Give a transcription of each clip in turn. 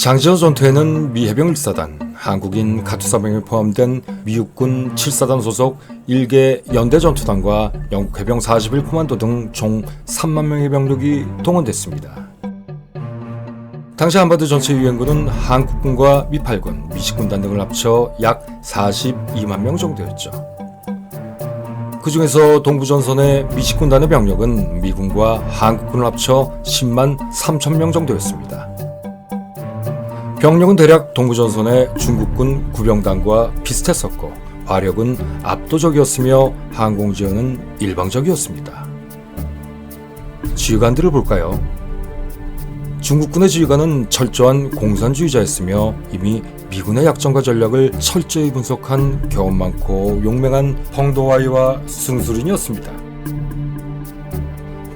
장지호 전투에는 미 해병 1사단, 한국인 가투사병이 포함된 미육군 7사단 소속 1개 연대 전투단과 영국 해병 41코만도 등 총 3만 명의 병력이 동원됐습니다. 당시 한반도 전체 유엔군은 한국군과 미8군, 미식군단 등을 합쳐 약 42만 명 정도였죠. 그 중에서 동부전선의 미식군단의 병력은 미군과 한국군을 합쳐 10만 3천 명 정도였습니다. 병력은 대략 동부전선의 중국군 구병단과 비슷했었고 화력은 압도적이었으며 항공지원은 일방적이었습니다. 지휘관들을 볼까요? 중국군의 지휘관은 철저한 공산주의자였으며 이미 미군의 약점과 전략을 철저히 분석한 경험 많고 용맹한 펑도와이와 승수린이었습니다.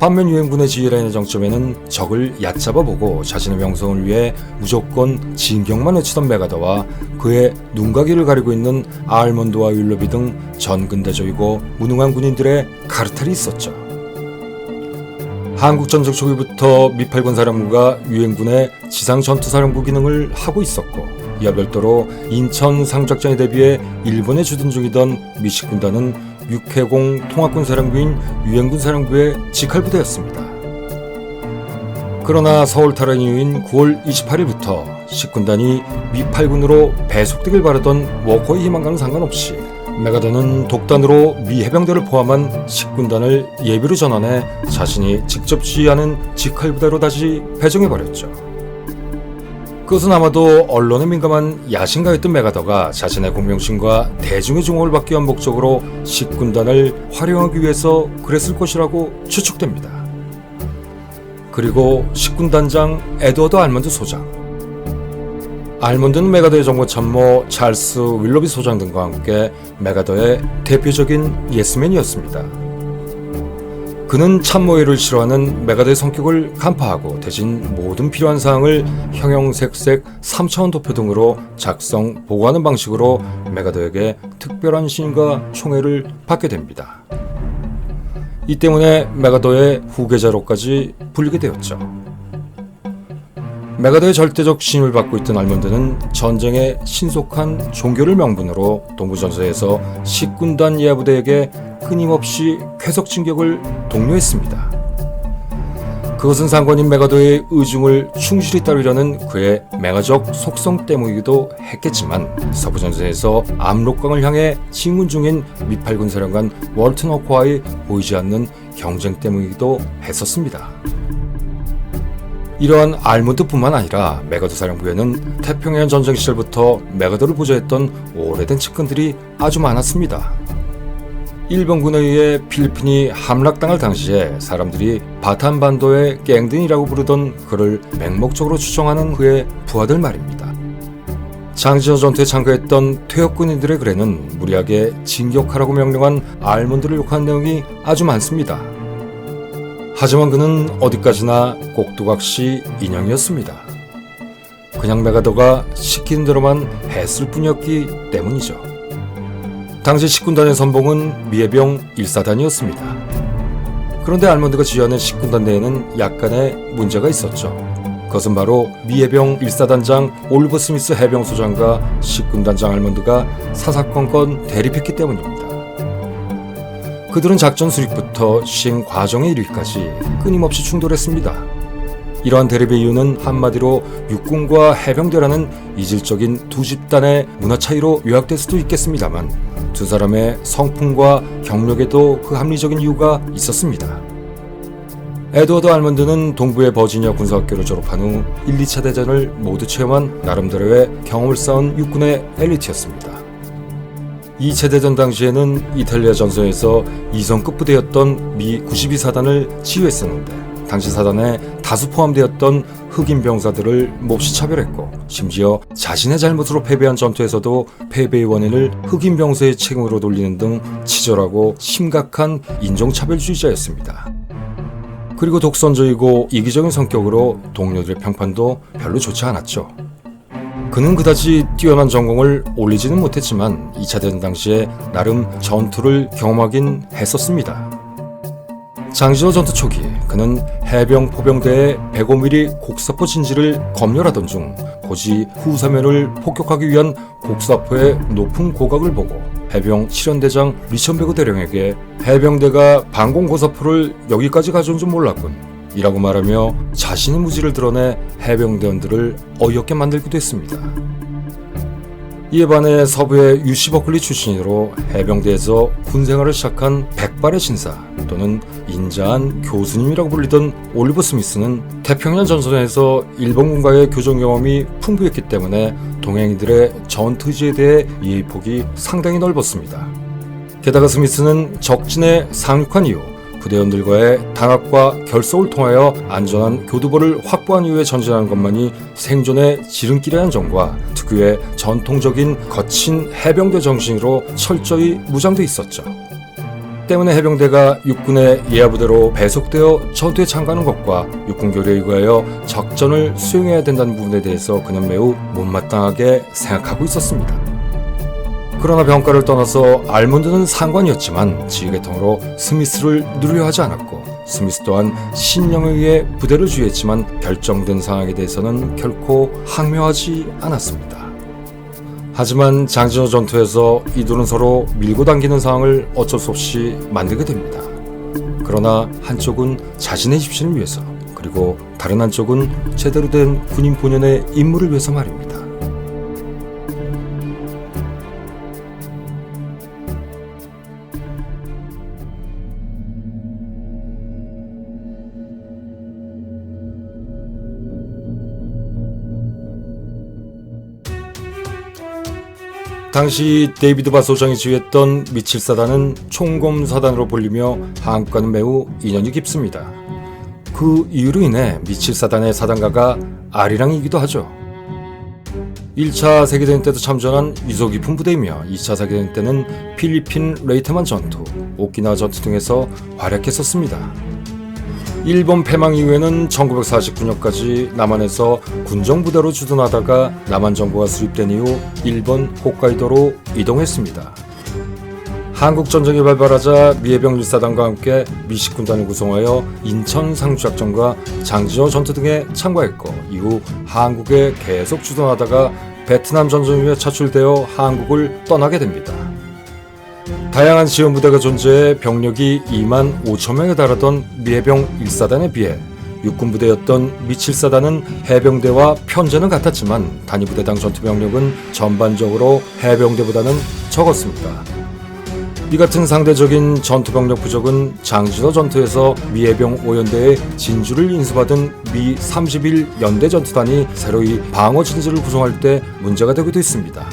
반면 유엔군의 지휘라인의 정점에는 적을 얕잡아보고 자신의 명성을 위해 무조건 진격만 외치던 메가더와 그의 눈가기를 가리고 있는 알몬드와 윌러비 등 전근대적이고 무능한 군인들의 카르텔이 있었죠. 한국전쟁 초기부터 미8군 사령부가 유엔군의 지상전투사령부 기능을 하고 있었고 이와 별도로 인천 상작전에 대비해 일본에 주둔 중이던 미식군단은 육해공 통합군 사령부인 유엔군 사령부의 직할부대였습니다. 그러나 서울 탈환 이후인 9월 28일부터 식군단이 미8군으로 배속되길 바라던 워커의 희망과는 상관없이 메가더는 독단으로 미 해병대를 포함한 식군단을 예비로 전환해 자신이 직접 지휘하는 직할부대로 다시 배정해버렸죠. 그것은 아마도 언론에 민감한 야심가였던 메가더가 자신의 공명심과 대중의 주목을 받기 위한 목적으로 식군단을 활용하기 위해서 그랬을 것이라고 추측됩니다. 그리고 식군단장 에드워드 알몬드 소장, 알몬드는 메가더의 정보참모 찰스 윌러비 소장 등과 함께 메가더의 대표적인 예스맨이었습니다. 그는 참모일을 싫어하는 메가더의 성격을 간파하고 대신 모든 필요한 사항을 형형색색 3차원 도표 등으로 작성, 보고하는 방식으로 메가더에게 특별한 신임과 총애를 받게 됩니다. 이 때문에 메가더의 후계자로까지 불리게 되었죠. 메가더의 절대적 신임을 받고 있던 알몬드는 전쟁의 신속한 종결을 명분으로 동부전선에서 식군단 예하부대에게 끊임없이 쾌속 진격을 독려했습니다. 그것은 상관인 메가더의 의중을 충실히 따르려는 그의 맹아적 속성 때문이기도 했겠지만 서부전선에서 압록강을 향해 진군 중인 미8군 사령관 월튼 워커와의 보이지 않는 경쟁 때문이기도 했었습니다. 이러한 알몬드뿐만 아니라 메가더 사령부에는 태평양 전쟁 시절부터 메가더를 보좌했던 오래된 측근들이 아주 많았습니다. 일본군에 의해 필리핀이 함락당할 당시에 사람들이 바탄반도의 갱든이라고 부르던 그를 맹목적으로 추정하는 그의 부하들 말입니다. 장지호 전투에 참가했던 퇴역군인들의 글에는 무리하게 진격하라고 명령한 알몬드를 욕한 내용이 아주 많습니다. 하지만 그는 어디까지나 꼭두각시 인형이었습니다. 그냥 메가더가 시키는 대로만 했을 뿐이었기 때문이죠. 당시 식군단의 선봉은 미해병 1사단이었습니다. 그런데 알몬드가 지휘하는 식군단 내에는 약간의 문제가 있었죠. 그것은 바로 미해병 1사단장 올리버 스미스 해병소장과 식군단장 알몬드가 사사건건 대립했기 때문입니다. 그들은 작전 수립부터 시행 과정에 이르기까지 끊임없이 충돌했습니다. 이러한 대립의 이유는 한마디로 육군과 해병대라는 이질적인 두 집단의 문화 차이로 요약될 수도 있겠습니다만 두 사람의 성품과 경력에도 그 합리적인 이유가 있었습니다. 에드워드 알몬드는 동부의 버지니아 군사학교를 졸업한 후 1, 2차 대전을 모두 체험한 나름대로의 경험을 쌓은 육군의 엘리트였습니다. 2차 대전 당시에는 이탈리아 전선에서 2성급 부대였던 미 92사단을 지휘했었는데 당시 사단에 다수 포함되었던 흑인 병사들을 몹시 차별했고 심지어 자신의 잘못으로 패배한 전투에서도 패배의 원인을 흑인 병사의 책임으로 돌리는 등 치졸하고 심각한 인종차별주의자였습니다. 그리고 독선적이고 이기적인 성격으로 동료들의 평판도 별로 좋지 않았죠. 그는 그다지 뛰어난 전공을 올리지는 못했지만 2차 대전 당시에 나름 전투를 경험하긴 했었습니다. 장지호 전투 초기 그는 해병 포병대의 105mm 곡사포 진지를 검열하던 중 고지 후사면을 폭격하기 위한 곡사포의 높은 고각을 보고 해병 7연대장 리천베그 대령에게 해병대가 방공 고사포를 여기까지 가져온 줄 몰랐군 이라고 말하며 자신의 무지를 드러내 해병대원들을 어이없게 만들기도 했습니다. 이에 반해 서부의 UC 버클리 출신으로 해병대에서 군생활을 시작한 백발의 신사 또는 인자한 교수님이라고 불리던 올리버 스미스는 태평양 전선에서 일본군과의 교전 경험이 풍부했기 때문에 동행인들의 전투 의지에 대해 이해 폭이 상당히 넓었습니다. 게다가 스미스는 적진에 상륙한 이후 부대원들과의 단합과 결속을 통하여 안전한 교두보를 확보한 이후에 전진하는 것만이 생존의 지름길이라는 점과 특유의 전통적인 거친 해병대 정신으로 철저히 무장돼 있었죠. 때문에 해병대가 육군의 예하부대로 배속되어 전투에 참가하는 것과 육군교류에 의하여 작전을 수행해야 된다는 부분에 대해서 그는 매우 못마땅하게 생각하고 있었습니다. 그러나 병가를 떠나서 알몬드는 상관이었지만 지휘계통으로 스미스를 누려 하지 않았고 스미스 또한 신령에 의해 부대를 주의했지만 결정된 상황에 대해서는 결코 항명하지 않았습니다. 하지만 장진호 전투에서 이들은 서로 밀고 당기는 상황을 어쩔 수 없이 만들게 됩니다. 그러나 한쪽은 자신의 입신을 위해서 그리고 다른 한쪽은 제대로 된 군인 본연의 임무를 위해서 말입니다. 당시 데이비드 바 소장이 지휘했던 미칠사단은 총검사단으로 불리며 한국과는 매우 인연이 깊습니다. 그 이유로 인해 미칠사단의 사단가가 아리랑이기도 하죠. 1차 세계대전 때도 참전한 위소 깊은 부대이며 2차 세계대전 때는 필리핀 레이테만 전투, 오키나와 전투 등에서 활약했었습니다. 일본 패망 이후에는 1949년까지 남한에서 군정부대로 주둔하다가 남한 정부가 수립된 이후 일본 홋카이도로 이동했습니다. 한국전쟁이 발발하자 미해병 1사단과 함께 미식군단을 구성하여 인천 상주작전과 장진호 전투 등에 참가했고 이후 한국에 계속 주둔하다가 베트남 전쟁 이후에 차출되어 한국을 떠나게 됩니다. 다양한 지원부대가 존재해 병력이 2만 5천 명에 달하던 미해병 1사단에 비해 육군부대였던 미7사단은 해병대와 편제는 같았지만 단위부대당 전투병력은 전반적으로 해병대보다는 적었습니다. 이 같은 상대적인 전투병력 부족은 장진호 전투에서 미해병 5연대의 진주를 인수받은 미 31연대 전투단이 새로이 방어 진지를 구성할 때 문제가 되기도 했습니다.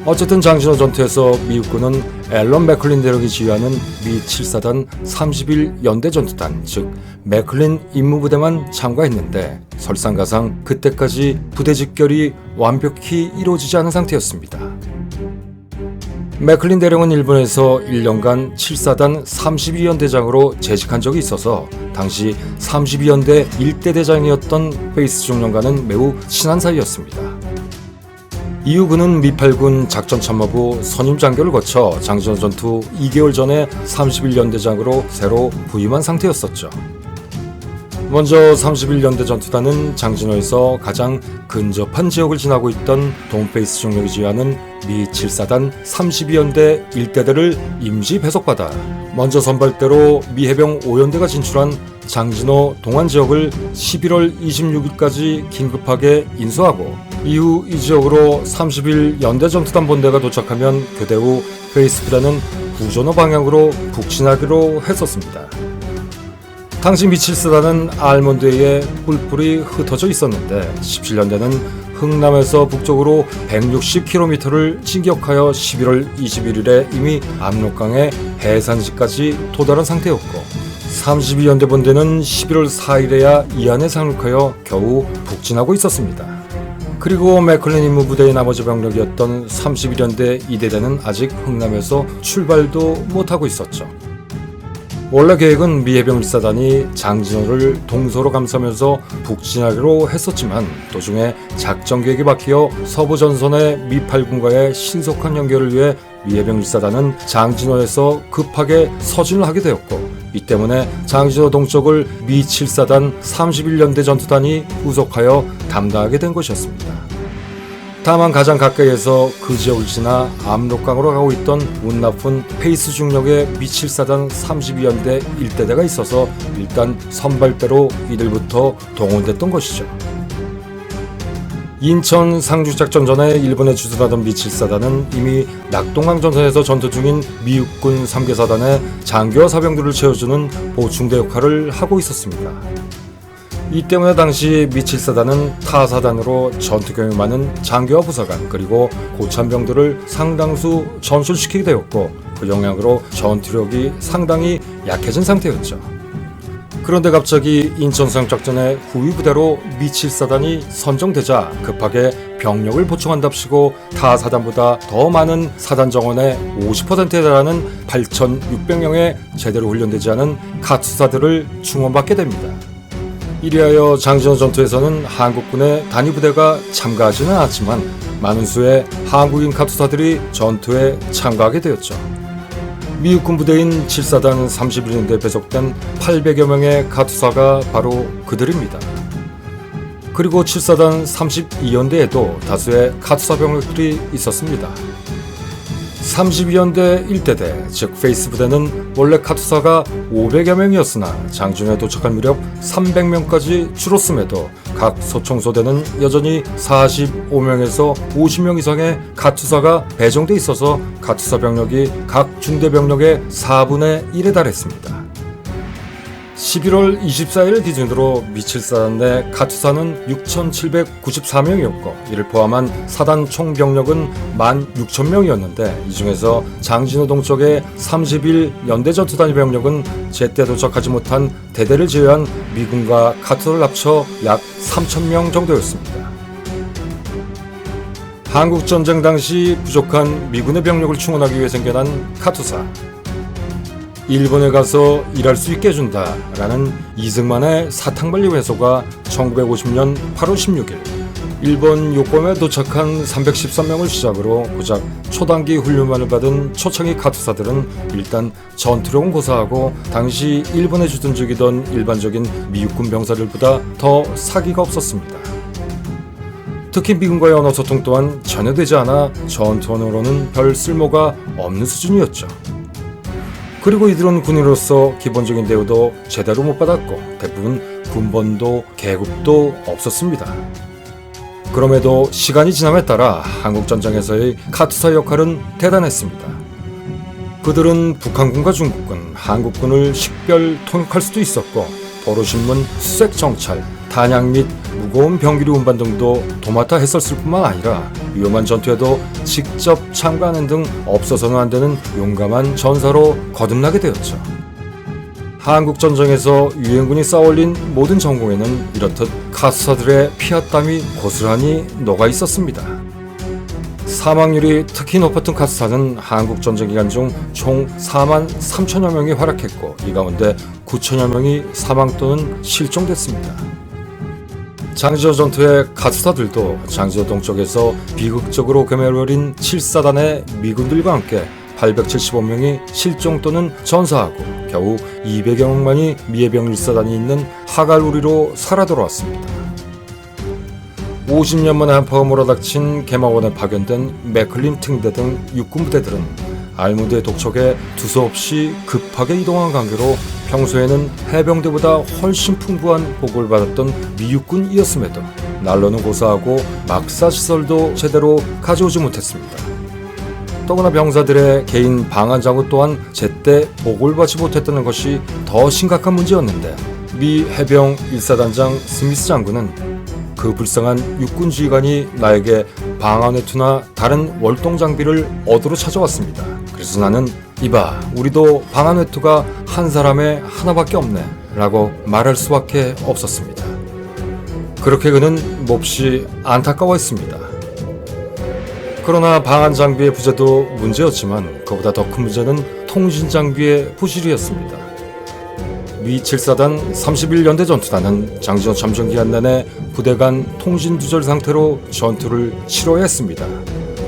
어쨌든 장진호 전투에서 미국군은 앨런 맥클린 대령이 지휘하는 미 7사단 31연대 전투단, 즉 맥클린 임무부대만 참가했는데 설상가상 그때까지 부대 직결이 완벽히 이루어지지 않은 상태였습니다. 맥클린 대령은 일본에서 1년간 7사단 32연대장으로 재직한 적이 있어서 당시 32연대 1대 대장이었던 페이스 중령과는 매우 친한 사이였습니다. 이후 그는 미8군 작전참모부 선임 장교를 거쳐 장진호 전투 2개월 전에 31연대장으로 새로 부임한 상태였었죠. 먼저 31연대 전투단은 장진호에서 가장 근접한 지역을 지나고 있던 동페이스 중령이 지휘하는 미7사단 32연대 1대대를 임시 배속받아 먼저 선발대로 미해병 5연대가 진출한 장진호 동안 지역을 11월 26일까지 긴급하게 인수하고 이후 이 지역으로 31연대 전투단 본대가 도착하면 교대 후 페이스부대는 구전호 방향으로 북진하기로 했었습니다. 당시 미7사단은 알몬드에 뿔뿔이 흩어져 있었는데 17년대는 흥남에서 북쪽으로 160km를 진격하여 11월 21일에 이미 압록강의 해산지까지 도달한 상태였고 32연대 본대는 11월 4일에야 이안에 상륙하여 겨우 북진하고 있었습니다. 그리고 맥클린 임무부대의 나머지 병력이었던 31연대 2대대는 아직 흥남에서 출발도 못하고 있었죠. 원래 계획은 미해병 1사단이 장진호를 동서로 감싸면서 북진하기로 했었지만 도중에 작전 계획이 바뀌어 서부 전선의 미8군과의 신속한 연결을 위해 미해병 1사단은 장진호에서 급하게 서진을 하게 되었고 이 때문에 장진호 동쪽을 미 7사단 31연대 전투단이 후속하여 담당하게 된 것이었습니다. 다만 가장 가까이에서 그 지역을 지나 압록강으로 가고 있던 운 나쁜 페이스 중력의 미 7사단 32연대 일대대가 있어서 일단 선발대로 이들부터 동원됐던 것이죠. 인천 상륙작전 전에 일본에 주둔하던 미 7사단은 이미 낙동강 전선에서 전투 중인 미 육군 3개사단의 장교와 사병들을 채워주는 보충대 역할을 하고 있었습니다. 이 때문에 당시 미 7사단은 타 사단으로 전투 경험이 많은 장교와 부사관 그리고 고참병들을 상당수 전술시키게 되었고 그 영향으로 전투력이 상당히 약해진 상태였죠. 그런데 갑자기 인천 상륙작전의 후위 부대로 미 7사단이 선정되자 급하게 병력을 보충한답시고 타 사단보다 더 많은 사단 정원의 50%에 달하는 8,600명의 제대로 훈련되지 않은 카투사들을 충원받게 됩니다. 이리하여 장진호 전투에서는 한국군의 단위 부대가 참가하지는 않았지만 많은 수의 한국인 카투사들이 전투에 참가하게 되었죠. 미 육군 부대인 7사단 31연대에 배속된 800여 명의 카투사가 바로 그들입니다. 그리고 7사단 32연대에도 다수의 카투사 병력들이 있었습니다. 32연대 1대대, 즉 페이스 부대는 원래 카투사가 500여 명이었으나 장진호에 도착할 무렵 300명까지 줄었음에도 각 소총소대는 여전히 45명에서 50명 이상의 카투사가 배정돼 있어서 카투사 병력이 각 중대 병력의 4분의 1에 달했습니다. 11월 24일 기준으로 미 7사단 내 카투사는 6,794명이었고 이를 포함한 사단 총병력은 16,000명이었는데 이 중에서 장진호 동쪽의 31연대 전투단위 병력은 제때 도착하지 못한 대대를 제외한 미군과 카투사를 합쳐 약 3,000명 정도였습니다. 한국전쟁 당시 부족한 미군의 병력을 충원하기 위해 생겨난 카투사. 일본에 가서 일할 수 있게 해준다 라는 이승만의 사탕발리 회소가 1950년 8월 16일 일본 요코하마에 도착한 313명을 시작으로 고작 초단기 훈련만을 받은 초창기 카투사들은 일단 전투력은 고사하고 당시 일본에 주둔 중이던 일반적인 미육군 병사들보다 더 사기가 없었습니다. 특히 미군과의 언어소통 또한 전혀 되지 않아 전투원으로는 별 쓸모가 없는 수준이었죠. 그리고 이들은 군인으로서 기본적인 대우도 제대로 못 받았고 대부분 군번도 계급도 없었습니다. 그럼에도 시간이 지남에 따라 한국전쟁에서의 카투사 역할은 대단했습니다. 그들은 북한군과 중국군, 한국군을 식별 통역할 수도 있었고 도로신문, 수색정찰, 단약 및 무거운 병기류 운반 등도 도맡아 했었을 뿐만 아니라 위험한 전투에도 직접 참가하는 등 없어서는 안 되는 용감한 전사로 거듭나게 되었죠. 한국전쟁에서 유엔군이 쌓아올린 모든 전공에는 이렇듯 카투사들의 피와 땀이 고스란히 녹아 있었습니다. 사망률이 특히 높았던 카투사는 한국전쟁 기간 중 총 4만 3천여 명이 활약했고 이 가운데 9천여 명이 사망 또는 실종됐습니다. 장진호 전투의 카투사들도 장진호 동쪽에서 비극적으로 괴멸버린 7사단의 미군들과 함께 875명이 실종 또는 전사하고 겨우 200여 명만이 미해병 1사단이 있는 하갈우리로 살아 돌아왔습니다. 50년 만에 한파가 몰아닥친 개마원에 파견된 맥클린 특대 등 육군 부대들은 알무드의 독촉에 두서없이 급하게 이동한 관계로 평소에는 해병대보다 훨씬 풍부한 보고를 받았던 미육군이었음에도 난로는 고사하고 막사시설도 제대로 가져오지 못했습니다. 더구나 병사들의 개인 방한장구 또한 제때 보고를 받지 못했다는 것이 더 심각한 문제였는데 미 해병 1사단장 스미스 장군은 그 불쌍한 육군 지휘관이 나에게 방한외투나 다른 월동 장비를 얻으러 찾아왔습니다. 그래서 나는 이봐 우리도 방한외투가 한 사람에 하나밖에 없네 라고 말할 수밖에 없었습니다. 그렇게 그는 몹시 안타까워했습니다. 그러나 방한 장비의 부재도 문제였지만 그보다 더 큰 문제는 통신 장비의 부실이었습니다. 미 7사단 31연대 전투단은 장진호 참전 기간 내내 부대 간 통신 두절 상태로 전투를 치러야 했습니다.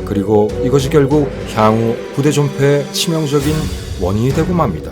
그리고 이것이 결국 향후 부대 존폐의 치명적인 원인이 되고 맙니다.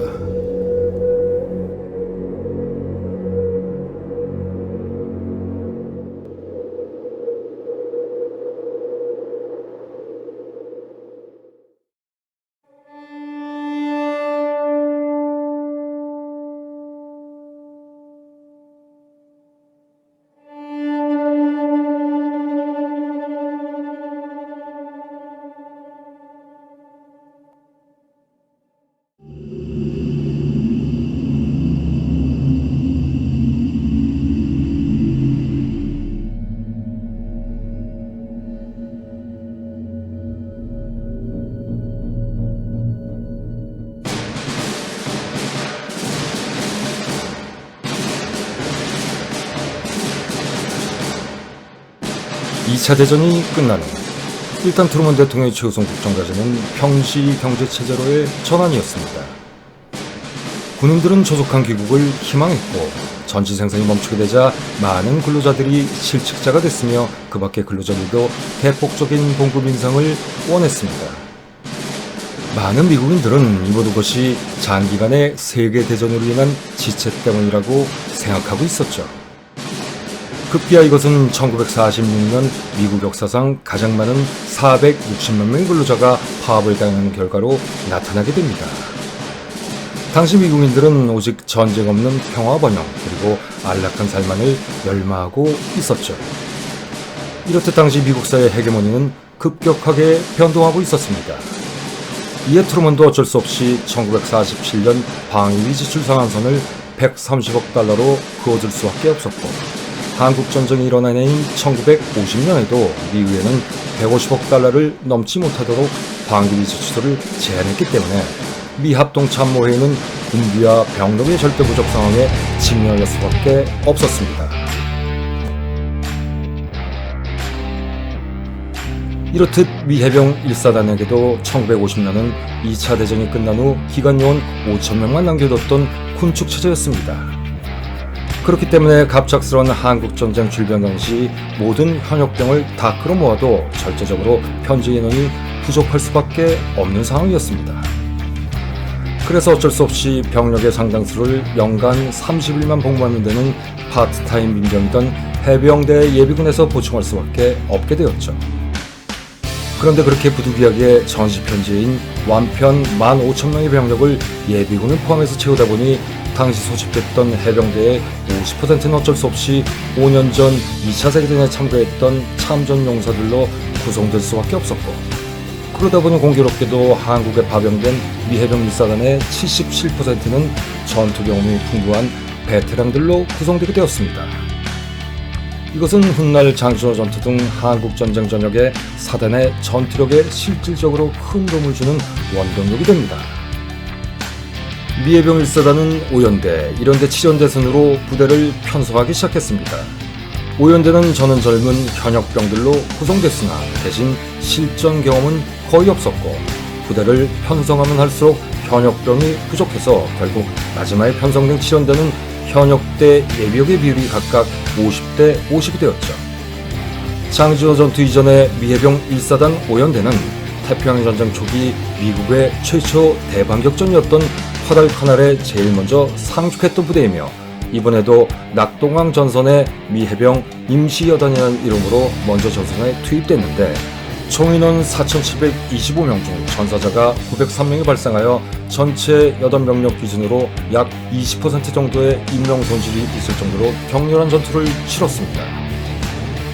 2차 대전이 끝난 후 일단 트루먼 대통령의 최우선 국정과제는 평시 경제체제로의 전환이었습니다. 군인들은 조속한 귀국을 희망했고 전지 생산이 멈추게 되자 많은 근로자들이 실직자가 됐으며 그 밖의 근로자들도 대폭적인 봉급 인상을 원했습니다. 많은 미국인들은 이 모든 것이 장기간의 세계대전으로 인한 지체 때문이라고 생각하고 있었죠. 급기야 이것은 1946년 미국 역사상 가장 많은 460만 명의 근로자가 파업을 당하는 결과로 나타나게 됩니다. 당시 미국인들은 오직 전쟁 없는 평화 번영 그리고 안락한 삶만을 열망하고 있었죠. 이렇듯 당시 미국 사회의 헤게모니는 급격하게 변동하고 있었습니다. 이에 트루먼도 어쩔 수 없이 1947년 방위비 지출 상한선을 130억 달러로 그어줄 수밖에 없었고 한국전쟁이 일어난 해인 1950년에도 미 의회는 150억 달러를 넘지 못하도록 방위비 지출을 제한했기 때문에 미 합동참모회의는 군비와 병력의 절대 부족 상황에 직면할 수밖에 없었습니다. 이렇듯 미 해병 1사단에게도 1950년은 2차 대전이 끝난 후 기관요원 5,000명만 남겨뒀던 군축 체제였습니다. 그렇기 때문에 갑작스러운 한국전쟁 출병 당시 모든 현역병을 다 끌어모아도 절대적으로 현재 인원이 부족할 수밖에 없는 상황이었습니다. 그래서 어쩔 수 없이 병력의 상당수를 연간 30일만 복무하는 데는 파트타임 민병이던 해병대 예비군에서 보충할 수밖에 없게 되었죠. 그런데 그렇게 부득이하게 전시편제인 완편 15,000명의 병력을 예비군을 포함해서 채우다 보니 당시 소집됐던 해병대의 50%는 어쩔 수 없이 5년 전 2차 세계대전에 참가했던 참전 용사들로 구성될 수밖에 없었고 그러다 보니 공교롭게도 한국에 파병된 미 해병 1사단의 77%는 전투 경험이 풍부한 베테랑들로 구성되게 되었습니다. 이것은 훗날 장신호 전투 등 한국전쟁 전역에 사단의 전투력에 실질적으로 큰 도움을 주는 원동력이 됩니다. 미 해병 1사단은 5연대, 1연대, 7연대 순으로 부대를 편성하기 시작했습니다. 5연대는 저는 젊은 현역병들로 구성됐으나 대신 실전 경험은 거의 없었고 부대를 편성하면 할수록 현역병이 부족해서 결국 마지막에 편성된 7연대는 현역대 예비역의 비율이 각각 50대 50이 되었죠. 장진호 전투 이전에 미 해병 1사단 5연대는 태평양 전쟁 초기 미국의 최초 대반격전이었던 화달카날에 제일 먼저 상륙했던 부대이며 이번에도 낙동강 전선에 미 해병 임시여단이라는 이름으로 먼저 전선에 투입됐는데 총인원 4,725명 중 전사자가 903명이 발생하여 전체 여단 병력 기준으로 약 20% 정도의 인명 손실이 있을 정도로 격렬한 전투를 치렀습니다.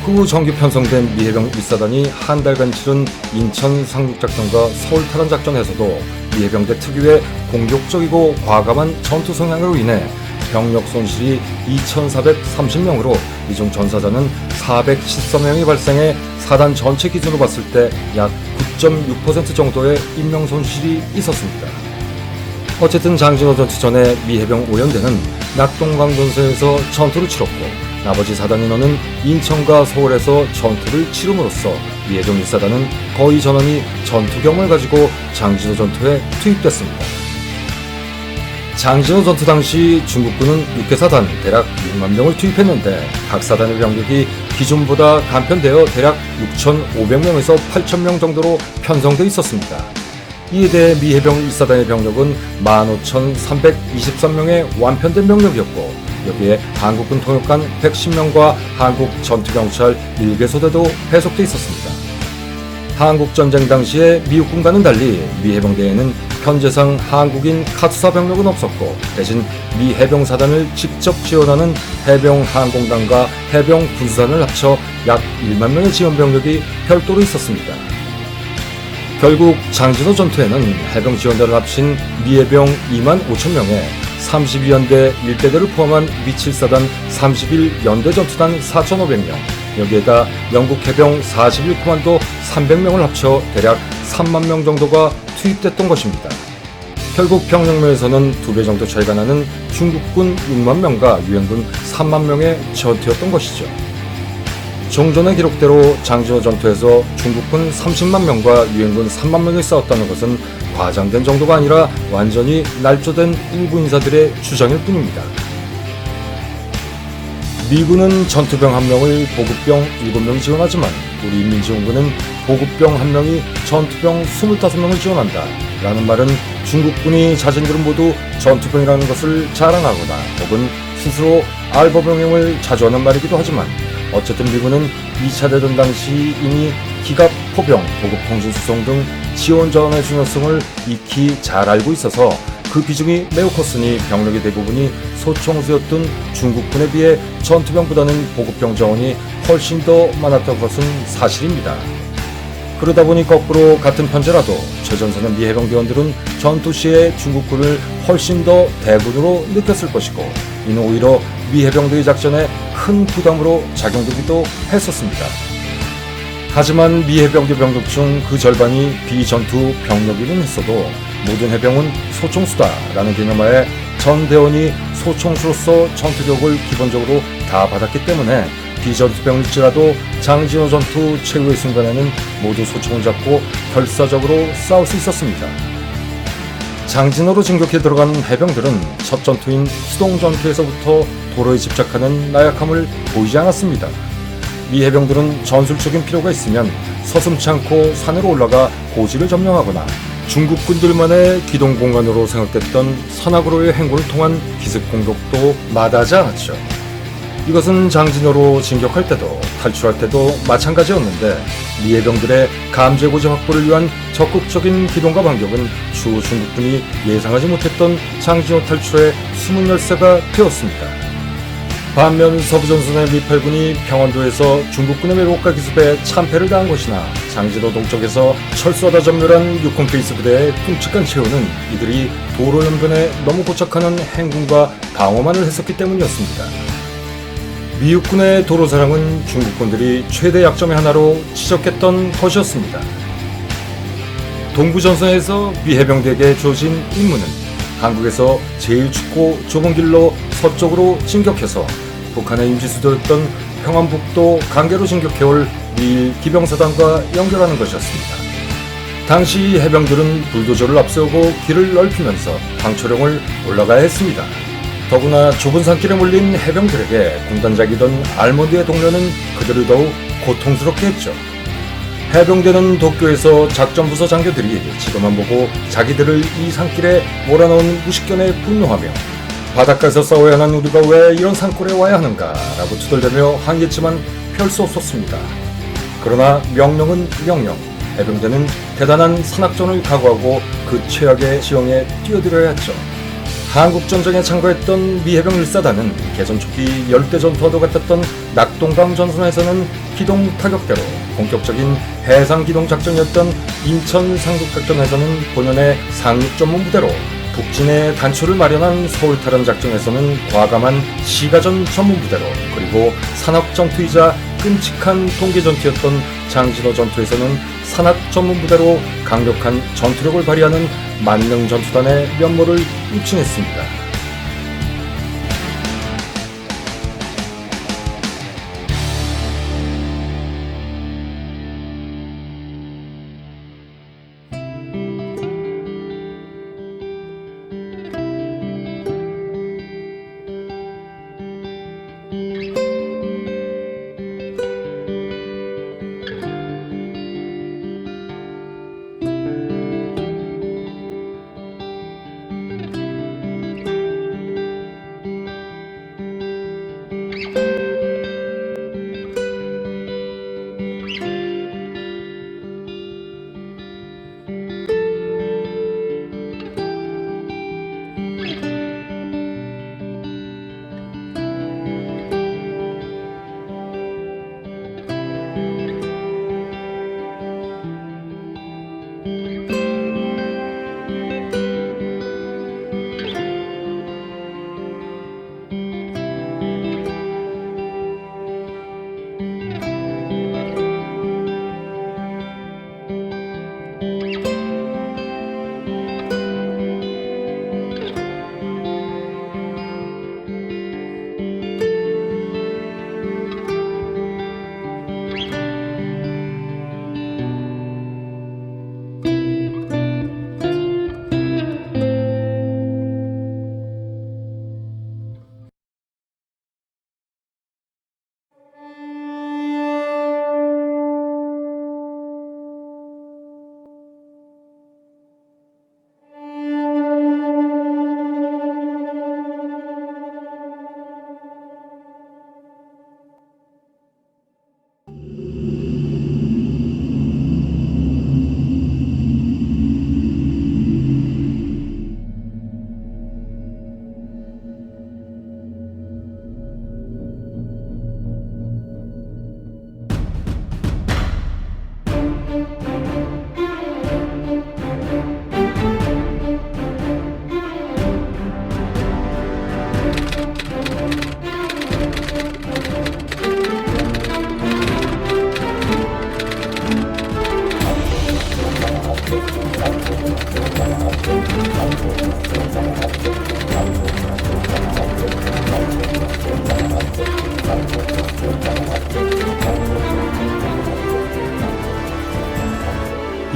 그 후 정규 편성된 미 해병 1사단이 한 달간 치른 인천 상륙작전과 서울 탈환작전에서도 미 해병대 특유의 공격적이고 과감한 전투 성향으로 인해 병력 손실이 2,430명으로 이 중 전사자는 413명이 발생해 사단 전체 기준으로 봤을 때 약 9.6% 정도의 인명 손실이 있었습니다. 어쨌든 장진호 전투 전에 미 해병 5연대는 낙동강 전선에서 전투를 치렀고 나머지 사단 인원은 인천과 서울에서 전투를 치름으로써 미 해병 1사단은 거의 전원이 전투 경험을 가지고 장진호 전투에 투입됐습니다. 장진호 전투 당시 중국군은 6개 사단 대략 6만 명을 투입했는데 각 사단의 병력이 기존보다 간편되어 대략 6,500명에서 8,000명 정도로 편성되어 있었습니다. 이에 대해 미 해병 1사단의 병력은 15,323명의 완편된 병력이었고 여기에 한국군 통역관 110명과 한국 전투경찰 1개소대도 배속돼 있었습니다. 한국전쟁 당시에 미국군과는 달리 미 해병대에는 현재상 한국인 카투사 병력은 없었고 대신 미 해병사단을 직접 지원하는 해병항공단과 해병군사단을 합쳐 약 1만 명의 지원 병력이 별도로 있었습니다. 결국 장진호 전투에는 해병 지원단을 합친 미 해병 2만 5천 명에 32연대 1대대를 포함한 미 7사단 31연대 전투단 4,500명, 여기에다 영국 해병 41코만도 300명을 합쳐 대략 3만 명 정도가 투입됐던 것입니다. 결국 병력면에서는 2배 정도 차이가 나는 중국군 6만 명과 유엔군 3만 명의 전투였던 것이죠. 종전의 기록대로 장진호 전투에서 중국군 30만 명과 유엔군 3만 명이 싸웠다는 것은 과장된 정도가 아니라 완전히 날조된 일부 인사들의 주장일 뿐입니다. 미군은 전투병 1명을 보급병 7명이 지원하지만 우리 인민지원군은 보급병 1명이 전투병 25명을 지원한다 라는 말은 중국군이 자신들은 모두 전투병이라는 것을 자랑하거나 혹은 스스로 알버병행을 자주 하는 말이기도 하지만 어쨌든 미군은 2차 대전 당시 이미 기갑, 포병, 보급통신수송 등 지원 자원의 중요성을 익히 잘 알고 있어서 그 비중이 매우 컸으니 병력의 대부분이 소총수였던 중국군에 비해 전투병보다는 보급병 자원이 훨씬 더 많았던 것은 사실입니다. 그러다 보니 거꾸로 같은 편제라도 최전선의 미 해병대원들은 전투 시에 중국군을 훨씬 더 대군으로 느꼈을 것이고 이는 오히려 미 해병대의 작전에 큰 부담으로 작용되기도 했었습니다. 하지만 미 해병대 병력 중 그 절반이 비전투 병력이긴 했어도 모든 해병은 소총수다라는 개념하에 전 대원이 소총수로서 전투력을 기본적으로 다 받았기 때문에 비전투병일지라도 장진호 전투 최후의 순간에는 모두 소총을 잡고 결사적으로 싸울 수 있었습니다. 장진호로 진격해 들어가는 해병들은 첫 전투인 수동 전투에서부터 도로에 집착하는 나약함을 보이지 않았습니다. 미 해병들은 전술적인 필요가 있으면 서슴지 않고 산으로 올라가 고지를 점령하거나 중국군들만의 기동 공간으로 생각됐던 산악으로의 행군을 통한 기습 공격도 마다하지 않았죠. 이것은 장진호로 진격할 때도 탈출할 때도 마찬가지였는데 미 해병들의 감제고지 확보를 위한 적극적인 기동과 반격은 추후 중국군이 예상하지 못했던 장진호 탈출의 숨은 열쇠가 되었습니다. 반면 서부전선의 미 8군이 평안도에서 중국군의 왜곡과 기습에 참패를 당한 것이나 장진호 동쪽에서 철수하다 전멸한 육군 페이스 부대의 끔찍한 최후는 이들이 도로 연변에 너무 고착하는 행군과 방어만을 했었기 때문이었습니다. 미육군의 도로사랑은 중국군들이 최대 약점의 하나로 지적했던 것이었습니다. 동부전선에서 미 해병대에게 주어진 임무는 한국에서 제일 춥고 좁은 길로 서쪽으로 진격해서 북한의 임시수도였던 평안북도 강계로 진격해올 미일 기병사단과 연결하는 것이었습니다. 당시 해병들은 불도저를 앞세우고 길을 넓히면서 방초령을 올라가야 했습니다. 더구나 좁은 산길에 몰린 해병들에게 군단장이던 알몬드의 동료는 그들을 더욱 고통스럽게 했죠. 해병대는 도쿄에서 작전부서 장교들이 지도만 보고 자기들을 이 산길에 몰아넣은 무식견에 분노하며 바닷가에서 싸워야 하는 우리가 왜 이런 산골에 와야 하는가 라고 투덜대며 항의했지만 별 수 없었습니다. 그러나 명령은 명령, 해병대는 대단한 산악전을 각오하고 그 최악의 지형에 뛰어들어야 했죠. 한국전쟁에 참가했던 미 해병 1사단은 개전 초기 열대전투와도 같았던 낙동강 전선에서는 기동 타격대로 본격적인 해상 기동 작전이었던 인천 상륙작전에서는 본연의 상륙 전문 부대로 북진에 단초를 마련한 서울 탈환 작전에서는 과감한 시가전 전문 부대로 그리고 산악 전투이자 끔찍한 동계 전투였던 장진호 전투에서는 산악 전문 부대로 강력한 전투력을 발휘하는 만능 전투단의 면모를 입증했습니다.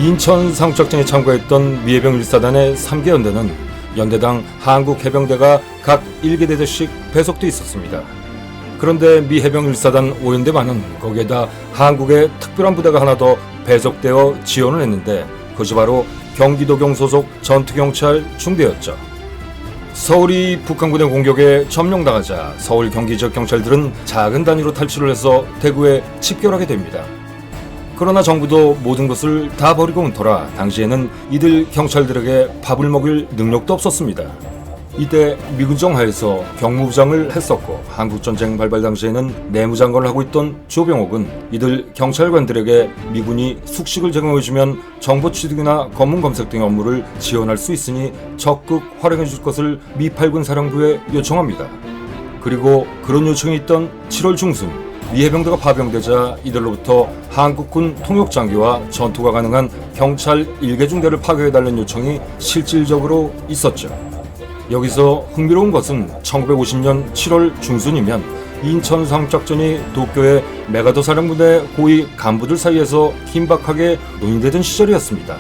인천 상륙작전에 참가했던 미해병 1사단의 3개 연대는 연대당 한국해병대가 각 1개대씩 배속돼 있었습니다. 그런데 미해병 1사단 5연대만은 거기에다 한국의 특별한 부대가 하나 더 배속되어 지원을 했는데 그것이 바로 경기도경 소속 전투경찰 중대였죠. 서울이 북한군의 공격에 점령당하자 서울 경기 지역 경찰들은 작은 단위로 탈출을 해서 대구에 집결하게 됩니다. 그러나 정부도 모든 것을 다 버리고 온 터라 당시에는 이들 경찰들에게 밥을 먹일 능력도 없었습니다. 이때 미군정 하에서 경무부장을 했었고 한국전쟁 발발 당시에는 내무장관을 하고 있던 조병옥은 이들 경찰관들에게 미군이 숙식을 제공해주면 정보 취득이나 검문 검색 등의 업무를 지원할 수 있으니 적극 활용해줄 것을 미 8군 사령부에 요청합니다. 그리고 그런 요청이 있던 7월 중순 미 해병대가 파병되자 이들로부터 한국군 통역장교와 전투가 가능한 경찰 1개 중대를 파견해달라는 요청이 실질적으로 있었죠. 여기서 흥미로운 것은 1950년 7월 중순이면 인천 상륙작전이 도쿄의 메가더 사령부대 고위 간부들 사이에서 긴박하게 논의되던 시절이었습니다.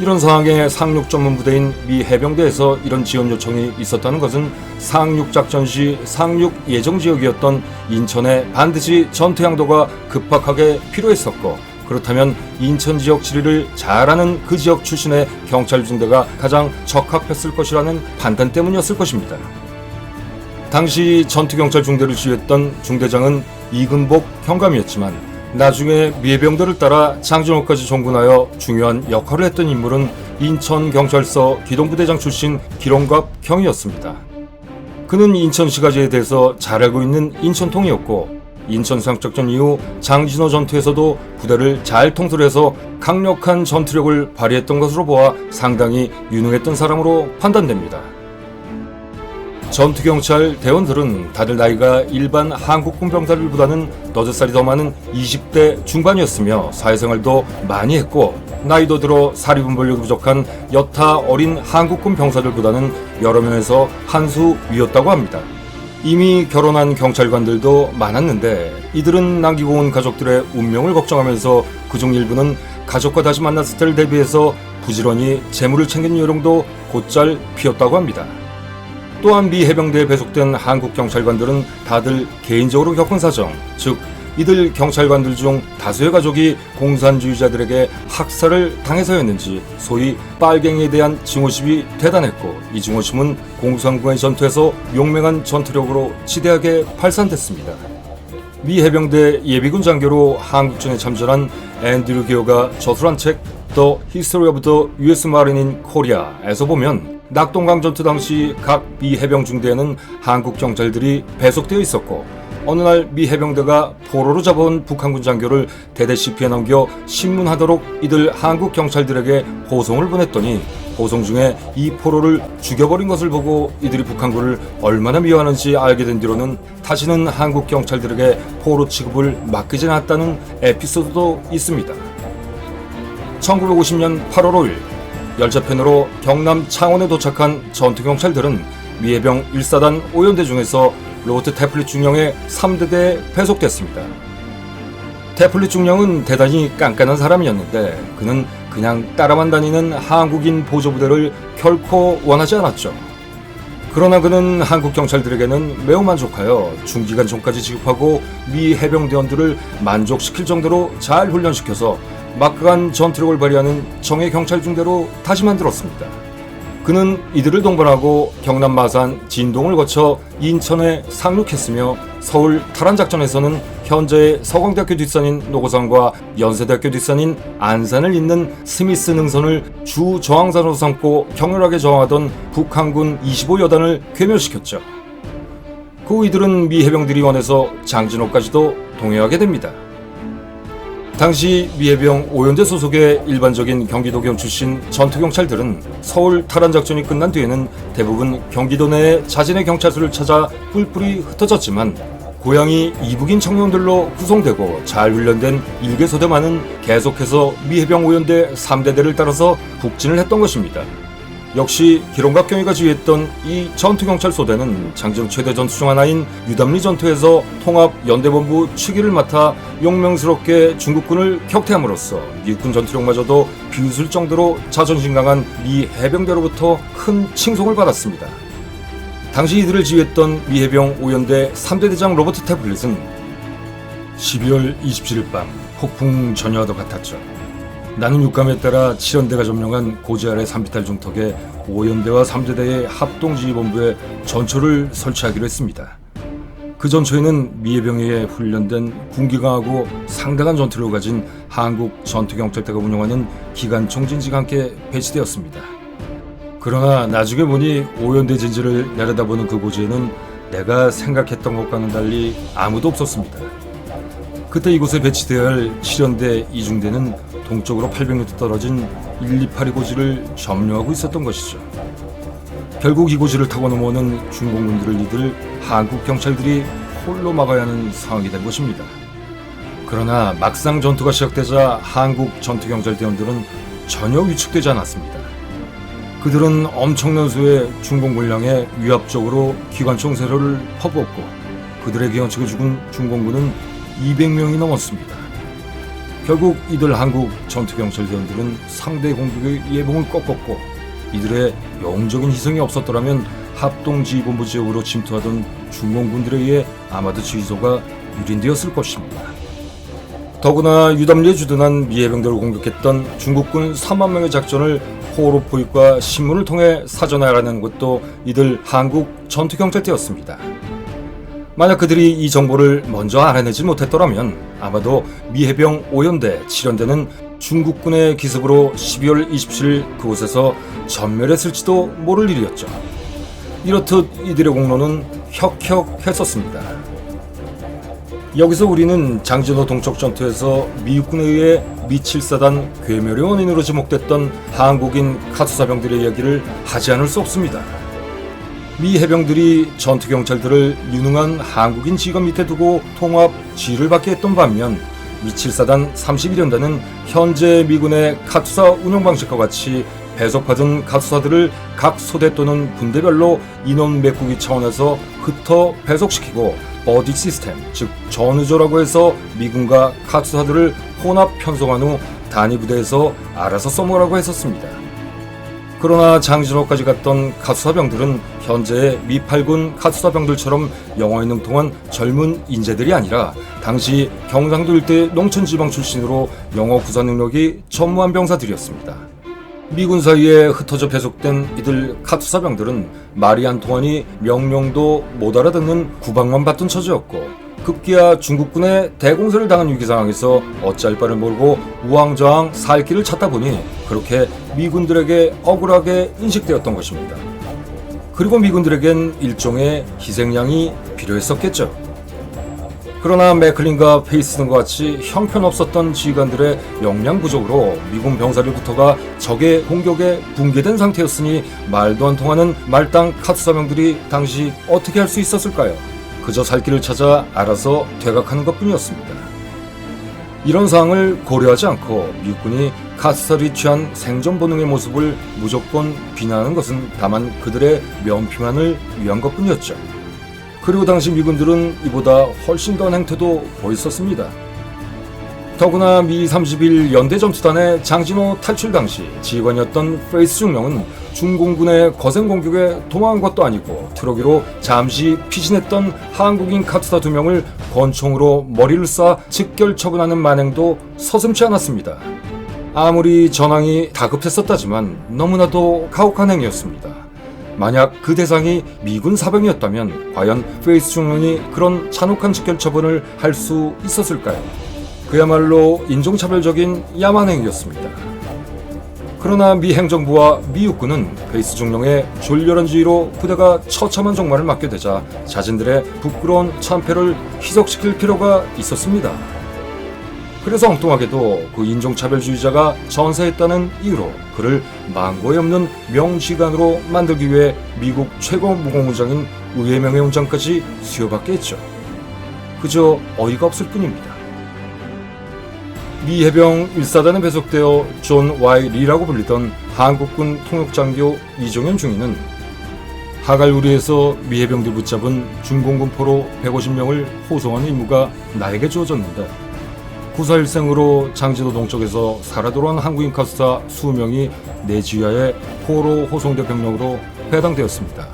이런 상황에 상륙 전문 부대인 미 해병대에서 이런 지원 요청이 있었다는 것은 상륙작전 시 상륙 예정 지역이었던 인천에 반드시 전투 양도가 급박하게 필요했었고 그렇다면 인천 지역 지리를 잘 아는 그 지역 출신의 경찰 중대가 가장 적합했을 것이라는 판단 때문이었을 것입니다. 당시 전투경찰 중대를 지휘했던 중대장은 이근복 경감이었지만 나중에 미해병대를 따라 장진호까지 종군하여 중요한 역할을 했던 인물은 인천경찰서 기동부대장 출신 기롱갑 경이었습니다. 그는 인천시가지에 대해서 잘 알고 있는 인천통이었고 인천 상륙작전 이후 장진호 전투에서도 부대를 잘 통솔해서 강력한 전투력을 발휘했던 것으로 보아 상당히 유능했던 사람으로 판단됩니다. 전투경찰 대원들은 다들 나이가 일반 한국군 병사들보다는 너댓 살이 더 많은 20대 중반이었으며 사회생활도 많이 했고 나이도 들어 사리분별력이 부족한 여타 어린 한국군 병사들보다는 여러 면에서 한 수 위였다고 합니다. 이미 결혼한 경찰관들도 많았는데 이들은 남기고 온 가족들의 운명을 걱정하면서 그중 일부는 가족과 다시 만났을 때를 대비해서 부지런히 재물을 챙긴 요령도 곧잘 피웠다고 합니다. 또한 미 해병대에 배속된 한국 경찰관들은 다들 개인적으로 겪은 사정, 즉 이들 경찰관들 중 다수의 가족이 공산주의자들에게 학살을 당해서였는지 소위 빨갱이에 대한 증오심이 대단했고 이 증오심은 공산군의 전투에서 용맹한 전투력으로 지대하게 발산됐습니다. 미 해병대 예비군 장교로 한국전에 참전한 앤드류 기어가 저술한 책 The History of the U.S. Marine in Korea에서 보면 낙동강 전투 당시 각 미 해병 중대에는 한국 경찰들이 배속되어 있었고 어느 날 미 해병대가 포로로 잡아온 북한군 장교를 대대시피에 넘겨 신문하도록 이들 한국 경찰들에게 호송을 보냈더니 호송 중에 이 포로를 죽여버린 것을 보고 이들이 북한군을 얼마나 미워하는지 알게 된 뒤로는 다시는 한국 경찰들에게 포로 취급을 맡기지 않았다는 에피소드도 있습니다. 1950년 8월 5일 열차편으로 경남 창원에 도착한 전투경찰들은 미해병 1사단 5연대 중에서 로버트 태플릿 중령의 3대대에 배속됐습니다. 태플릿 중령은 대단히 깐깐한 사람이었는데 그는 그냥 따라만 다니는 한국인 보조부대를 결코 원하지 않았죠. 그러나 그는 한국 경찰들에게는 매우 만족하여 중기관총까지 지급하고 미 해병대원들을 만족시킬 정도로 잘 훈련시켜서 막강한 전투력을 발휘하는 정예 경찰 중대로 다시 만들었습니다. 그는 이들을 동반하고 경남 마산 진동을 거쳐 인천에 상륙했으며 서울 탈환작전에서는 현재의 서강대학교 뒷산인 노고산과 연세대학교 뒷산인 안산을 잇는 스미스 능선을 주 저항선으로 삼고 격렬하게 저항하던 북한군 25여단을 괴멸시켰죠. 그 후 이들은 미 해병들이 원해서 장진호까지도 동요하게 됩니다. 당시 미해병 5연대 소속의 일반적인 경기도경 출신 전투경찰들은 서울 탈환작전이 끝난 뒤에는 대부분 경기도 내에 자진의 경찰서를 찾아 뿔뿔이 흩어졌지만 고향이 이북인 청년들로 구성되고 잘 훈련된 일개소대만은 계속해서 미해병 5연대 3대대를 따라서 북진을 했던 것입니다. 역시 기롱각경위가 지휘했던 이 전투경찰소대는 장정 최대 전투 중 하나인 유담리 전투에서 통합 연대본부 추기를 맡아 용맹스럽게 중국군을 격퇴함으로써 미국군 전투력마저도 비웃을 정도로 자존심 강한 미 해병대로부터 큰 칭송을 받았습니다. 당시 이들을 지휘했던 미 해병 5연대 3대 대장 로버트 태블릿은 12월 27일 밤 폭풍 전야와도 같았죠. 나는 육감에 따라 7연대가 점령한 고지 아래 산비탈 중턱에 5연대와 3대대의 합동지휘본부에 전초를 설치하기로 했습니다. 그 전초에는 미 해병에 의해 훈련된 군기강하고 상당한 전투력을 가진 한국 전투경찰대가 운영하는 기관총 진지가 함께 배치되었습니다. 그러나 나중에 보니 5연대 진지를 내려다보는 그 고지에는 내가 생각했던 것과는 달리 아무도 없었습니다. 그때 이곳에 배치되어야 할 7연대 이중대는 동쪽으로 800m 떨어진 128이 고지를 점령하고 있었던 것이죠. 결국 이 고지를 타고 넘어오는 중공군들을 이들 한국 경찰들이 홀로 막아야 하는 상황이 된 것입니다. 그러나 막상 전투가 시작되자 한국 전투경찰대원들은 전혀 위축되지 않았습니다. 그들은 엄청난 수의 중공군량에 위압적으로 기관총 세로를 퍼부었고 그들의 기관총에 죽은 중공군은 200명이 넘었습니다. 결국 이들 한국 전투경찰대원들은 상대 공격의 예봉을 꺾었고 이들의 영웅적인 희생이 없었더라면 합동지휘본부 지역으로 침투하던 중공군들에 의해 아마도 지휘소가 유린되었을 것입니다. 더구나 유담리에 주둔한 미 해병대를 공격했던 중국군 3만 명의 작전을 호로포익과 신문을 통해 사전에 알아낸 것도 이들 한국 전투경찰대였습니다. 만약 그들이 이 정보를 먼저 알아내지 못했더라면 아마도 미 해병 5연대, 7연대는 중국군의 기습으로 12월 27일 그곳에서 전멸했을지도 모를 일이었죠. 이렇듯 이들의 공로는 혁혁했었습니다. 여기서 우리는 장진호 동쪽 전투에서 미국군에 의해 미7사단 괴멸의 원인으로 지목됐던 한국인 카투사병들의 이야기를 하지 않을 수 없습니다. 미 해병들이 전투경찰들을 유능한 한국인 지휘관 밑에 두고 통합 지휘를 받게 했던 반면 미7사단 31연단은 현재 미군의 카투사 운영 방식과 같이 배속받은 카투사들을 각 소대 또는 분대별로 인원 메꾸기 차원에서 흩어 배속시키고 버디 시스템, 즉 전우조라고 해서 미군과 카투사들을 혼합 편성한 후 단위 부대에서 알아서 써먹으라고 했었습니다. 그러나 장진호까지 갔던 카투사병들은 현재의 미8군 카투사병들처럼 영어에 능통한 젊은 인재들이 아니라 당시 경상도 일대 농촌지방 출신으로 영어 구사 능력이 전무한 병사들이었습니다. 미군 사이에 흩어져 배속된 이들 카투사병들은 말이 안 통하니 명령도 못 알아듣는 구박만 받던 처지였고 급기야 중국군의 대공세를 당한 위기 상황에서 어찌할 바를 모르고 우왕좌왕 살 길을 찾다 보니 그렇게 미군들에게 억울하게 인식되었던 것입니다. 그리고 미군들에겐 일종의 희생양이 필요했었겠죠. 그러나 맥클린과 페이스 등과 같이 형편없었던 지휘관들의 역량 부족으로 미군 병사들부터가 적의 공격에 붕괴된 상태였으니 말도 안 통하는 말당 카투사병들이 당시 어떻게 할 수 있었을까요? 그저 살 길을 찾아 알아서 퇴각하는 것뿐이었습니다. 이런 상황을 고려하지 않고 미국군이 카투사들이 취한 생존 본능의 모습을 무조건 비난하는 것은 다만 그들의 면피만을 위한 것뿐이었죠. 그리고 당시 미군들은 이보다 훨씬 더한 행태도 보였었습니다. 더구나 미 31 연대 전투단의 장진호 탈출 당시 지휘관이었던 페이스 중령은 중공군의 거센 공격에 도망한 것도 아니고 트럭으로 잠시 피신했던 한국인 카투사 2명을 권총으로 머리를 쏴 즉결 처분하는 만행도 서슴지 않았습니다. 아무리 전황이 다급했었다지만 너무나도 가혹한 행위였습니다. 만약 그 대상이 미군 사병이었다면 과연 페이스 중령이 그런 잔혹한 즉결 처분을 할 수 있었을까요? 그야말로 인종차별적인 야만 행위였습니다. 그러나 미 행정부와 미 육군은 페이스 중령의 졸렬한 지휘로 부대가 처참한 종말을 맞게 되자 자신들의 부끄러운 참패를 희석시킬 필요가 있었습니다. 그래서 엉뚱하게도 그 인종차별주의자가 전사했다는 이유로 그를 망고에 없는 명지관으로 만들기 위해 미국 최고 무공훈장인 의회 명예훈장까지 수여받게 했죠. 그저 어이가 없을 뿐입니다. 미 해병 1사단에 배속되어 존 Y 리라고 불리던 한국군 통역장교 이종현 중위는 하갈우리에서 미 해병들 붙잡은 중공군 포로 150명을 호송하는 임무가 나에게 주어졌는데 구사일생으로 장진호 동쪽에서 살아 돌아온 한국인 카투사 20명이 내 지휘하에 포로 호송대 병력으로 해당되었습니다.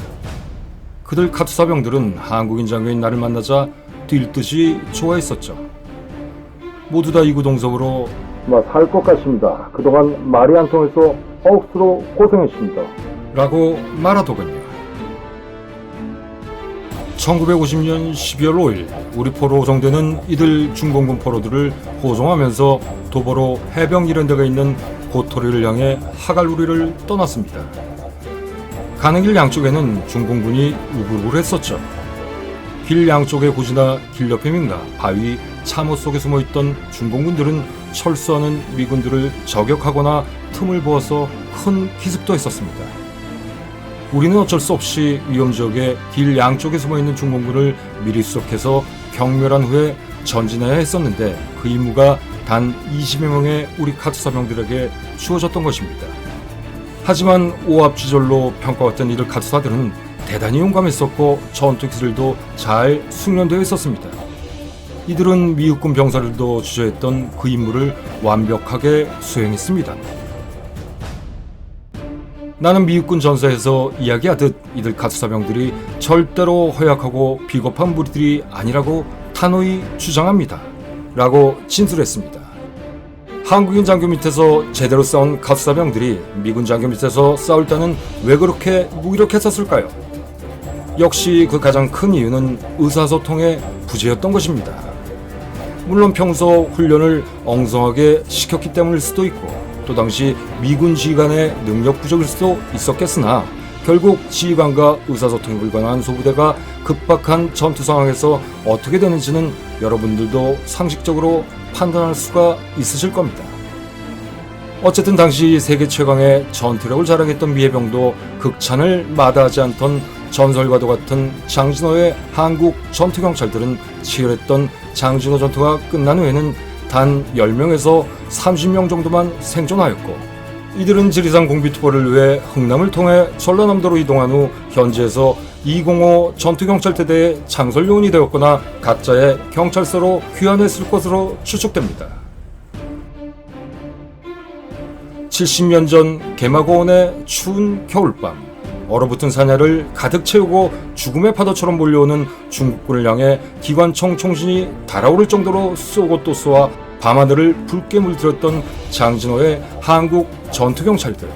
그들 카투사 병들은 한국인 장교인 나를 만나자 뛸 듯이 좋아했었죠. 모두 다 이구동성으로 살 것 같습니다. 그동안 말이 안 통해서 억수로 고생했습니다. 라고 말하더군요. 1950년 12월 5일 우리 포로 호송대는 이들 중공군 포로들을 호송하면서 도보로 해병 이런데가 있는 고토리를 향해 하갈우리를 떠났습니다. 가는 길 양쪽에는 중공군이 우글우글했었죠. 길 양쪽의 고지나 길 옆의 민가, 바위, 참호 속에 숨어있던 중공군들은 철수하는 미군들을 저격하거나 틈을 보아서 큰 기습도 했었습니다. 우리는 어쩔 수 없이 위험지역의 길 양쪽에 숨어있는 중공군을 미리 수색해서 경멸한 후에 전진해야 했었는데 그 임무가 단 20여 명의 우리 카투사 병들에게 주어졌던 것입니다. 하지만 오합지졸로 평가받던 이들 카투사들은 대단히 용감했었고 전투 기술도 잘 숙련되어 있었습니다. 이들은 미국군 병사들도 주저했던 그 임무를 완벽하게 수행했습니다. 나는 미국군 전사에서 이야기하듯 이들 카투사병들이 절대로 허약하고 비겁한 무리들이 아니라고 단호히 주장합니다. 라고 진술했습니다. 한국인 장교 밑에서 제대로 싸운 카투사병들이 미군 장교 밑에서 싸울 때는 왜 그렇게 무기력했었을까요? 역시 그 가장 큰 이유는 의사소통의 부재였던 것입니다. 물론 평소 훈련을 엉성하게 시켰기 때문일 수도 있고 또 당시 미군 지휘관의 능력 부족일 수도 있었겠으나 결국 지휘관과 의사소통이 불가능한 소부대가 급박한 전투 상황에서 어떻게 되는지는 여러분들도 상식적으로 판단할 수가 있으실 겁니다. 어쨌든 당시 세계 최강의 전투력을 자랑했던 미 해병도 극찬을 마다하지 않던 전설과도 같은 장진호의 한국 전투경찰들은 치열했던 장진호 전투가 끝난 후에는 단 10명에서 30명 정도만 생존하였고 이들은 지리산 공비투보를 위해 흥남을 통해 전라남도로 이동한 후 현지에서 205 전투경찰대대의 장설요원이 되었거나 각자의 경찰서로 귀환했을 것으로 추측됩니다. 70년 전 개마고원의 추운 겨울밤 얼어붙은 사냐를 가득 채우고 죽음의 파도처럼 몰려오는 중국군을 향해 기관총 총신이 달아오를 정도로 쏘고 또 쏘아 밤하늘을 붉게 물들었던 장진호의 한국 전투경찰들.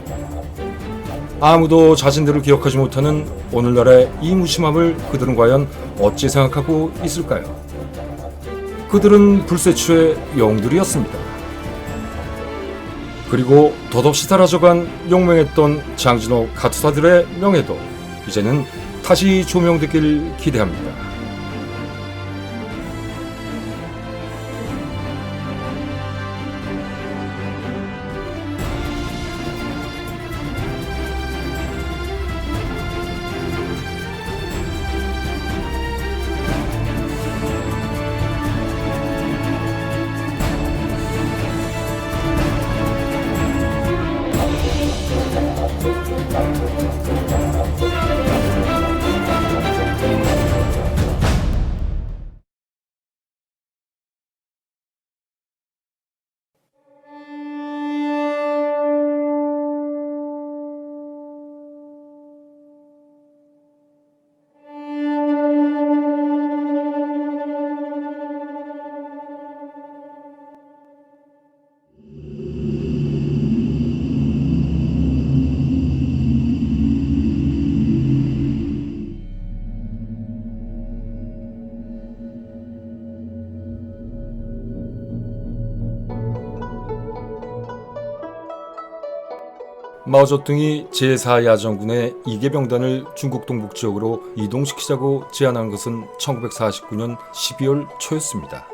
아무도 자신들을 기억하지 못하는 오늘날의 이 무심함을 그들은 과연 어찌 생각하고 있을까요? 그들은 불세추의 영웅들이었습니다. 그리고 덧없이 사라져간 용맹했던 장진호 카투사들의 명예도 이제는 다시 조명되길 기대합니다. 마오쩌둥이 제4야전군의 2개 병단을 중국 동북 지역으로 이동시키자고 제안한 것은 1949년 12월 초였습니다.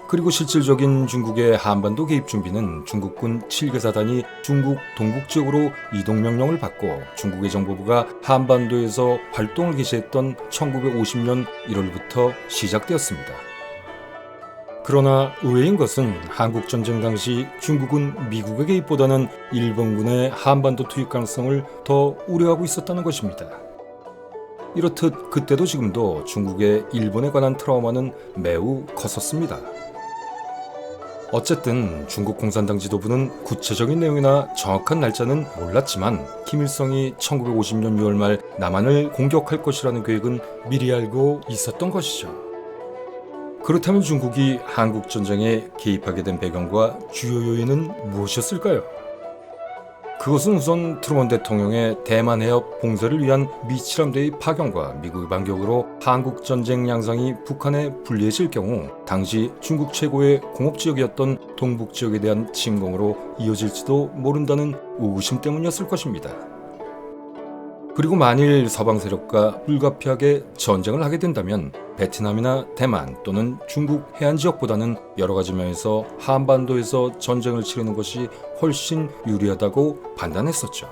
그리고 실질적인 중국의 한반도 개입 준비는 중국군 7개 사단이 중국 동북 지역으로 이동 명령을 받고 중국의 정보부가 한반도에서 활동을 개시했던 1950년 1월부터 시작되었습니다. 그러나 의외인 것은 한국전쟁 당시 중국은 미국의 개입보다는 일본군의 한반도 투입 가능성을 더 우려하고 있었다는 것입니다. 이렇듯 그때도 지금도 중국의 일본에 관한 트라우마는 매우 컸었습니다. 어쨌든 중국 공산당 지도부는 구체적인 내용이나 정확한 날짜는 몰랐지만 김일성이 1950년 6월 말 남한을 공격할 것이라는 계획은 미리 알고 있었던 것이죠. 그렇다면 중국이 한국전쟁에 개입하게 된 배경과 주요 요인은 무엇이었을까요? 그것은 우선 트루먼 대통령의 대만 해협 봉쇄를 위한 미 칠함대의 파견과 미국의 반격으로 한국전쟁 양상이 북한에 불리해질 경우 당시 중국 최고의 공업지역이었던 동북지역에 대한 침공으로 이어질지도 모른다는 의구심 때문이었을 것입니다. 그리고 만일 서방 세력과 불가피하게 전쟁을 하게 된다면 베트남이나 대만 또는 중국 해안 지역보다는 여러 가지 면에서 한반도에서 전쟁을 치르는 것이 훨씬 유리하다고 판단했었죠.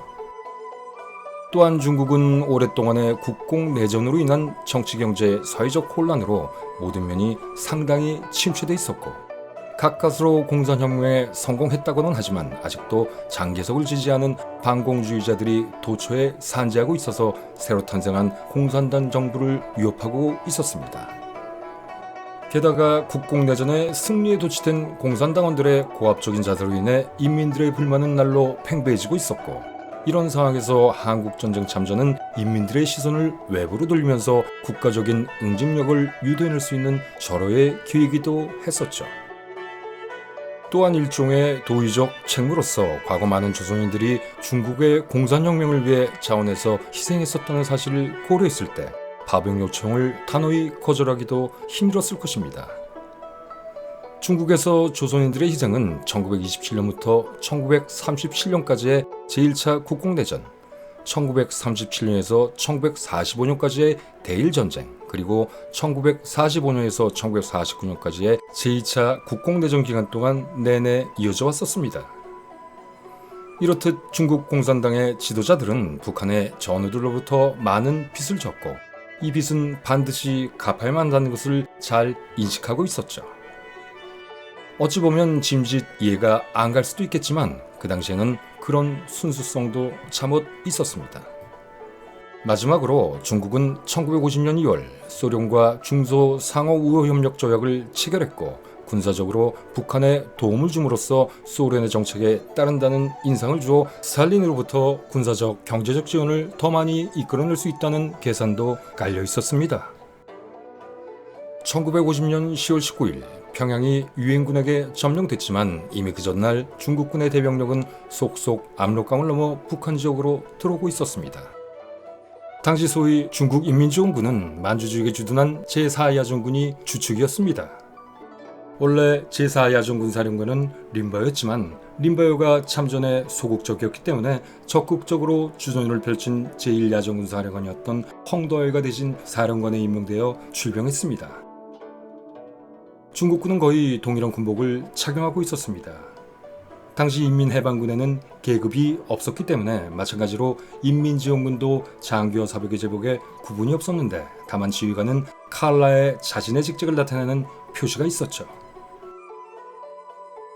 또한 중국은 오랫동안의 국공 내전으로 인한 정치, 경제, 사회적 혼란으로 모든 면이 상당히 침체돼 있었고 가까스로 공산혁명에 성공했다고는 하지만 아직도 장개석을 지지하는 반공주의자들이 도처에 산재하고 있어서 새로 탄생한 공산당 정부를 위협하고 있었습니다. 게다가 국공내전의 승리에 도취된 공산당원들의 고압적인 자세로 인해 인민들의 불만은 날로 팽배해지고 있었고 이런 상황에서 한국전쟁 참전은 인민들의 시선을 외부로 돌리면서 국가적인 응집력을 유도해낼 수 있는 절호의 기회이기도 했었죠. 또한 일종의 도의적 책무로서 과거 많은 조선인들이 중국의 공산혁명을 위해 자원해서 희생했었다는 사실을 고려했을 때 파병 요청을 단호히 거절하기도 힘들었을 것입니다. 중국에서 조선인들의 희생은 1927년부터 1937년까지의 제1차 국공내전, 1937년에서 1945년까지의 대일전쟁, 그리고 1945년에서 1949년까지의 제2차 국공내전 기간 동안 내내 이어져 왔었습니다. 이렇듯 중국 공산당의 지도자들은 북한의 전우들로부터 많은 빚을 졌고 이 빚은 반드시 갚아야만 한다는 것을 잘 인식하고 있었죠. 어찌 보면 짐짓 이해가 안 갈 수도 있겠지만 그 당시에는 그런 순수성도 참못 있었습니다. 마지막으로 중국은 1950년 2월 소련과 중소 상호 우호 협력 조약을 체결했고 군사적으로 북한에 도움을 줌으로써 소련의 정책에 따른다는 인상을 주어 스탈린으로부터 군사적 경제적 지원을 더 많이 이끌어낼 수 있다는 계산도 깔려 있었습니다. 1950년 10월 19일 평양이 유엔군에게 점령됐지만 이미 그 전날 중국군의 대병력은 속속 압록강을 넘어 북한 지역으로 들어오고 있었습니다. 당시 소위 중국인민지원군은 만주주의에 주둔한 제4야전군이 주축이었습니다. 원래 제4야전군 사령관은 린바오였지만 린바오가 참전에 소극적이었기 때문에 적극적으로 주전을 펼친 제1야전군 사령관이었던 헝더웨이가 대신 사령관에 임명되어 출병했습니다. 중국군은 거의 동일한 군복을 착용하고 있었습니다. 당시 인민해방군에는 계급이 없었기 때문에 마찬가지로 인민지원군도 장교와 사병의 제복에 구분이 없었는데 다만 지휘관은 칼라에 자신의 직책을 나타내는 표시가 있었죠.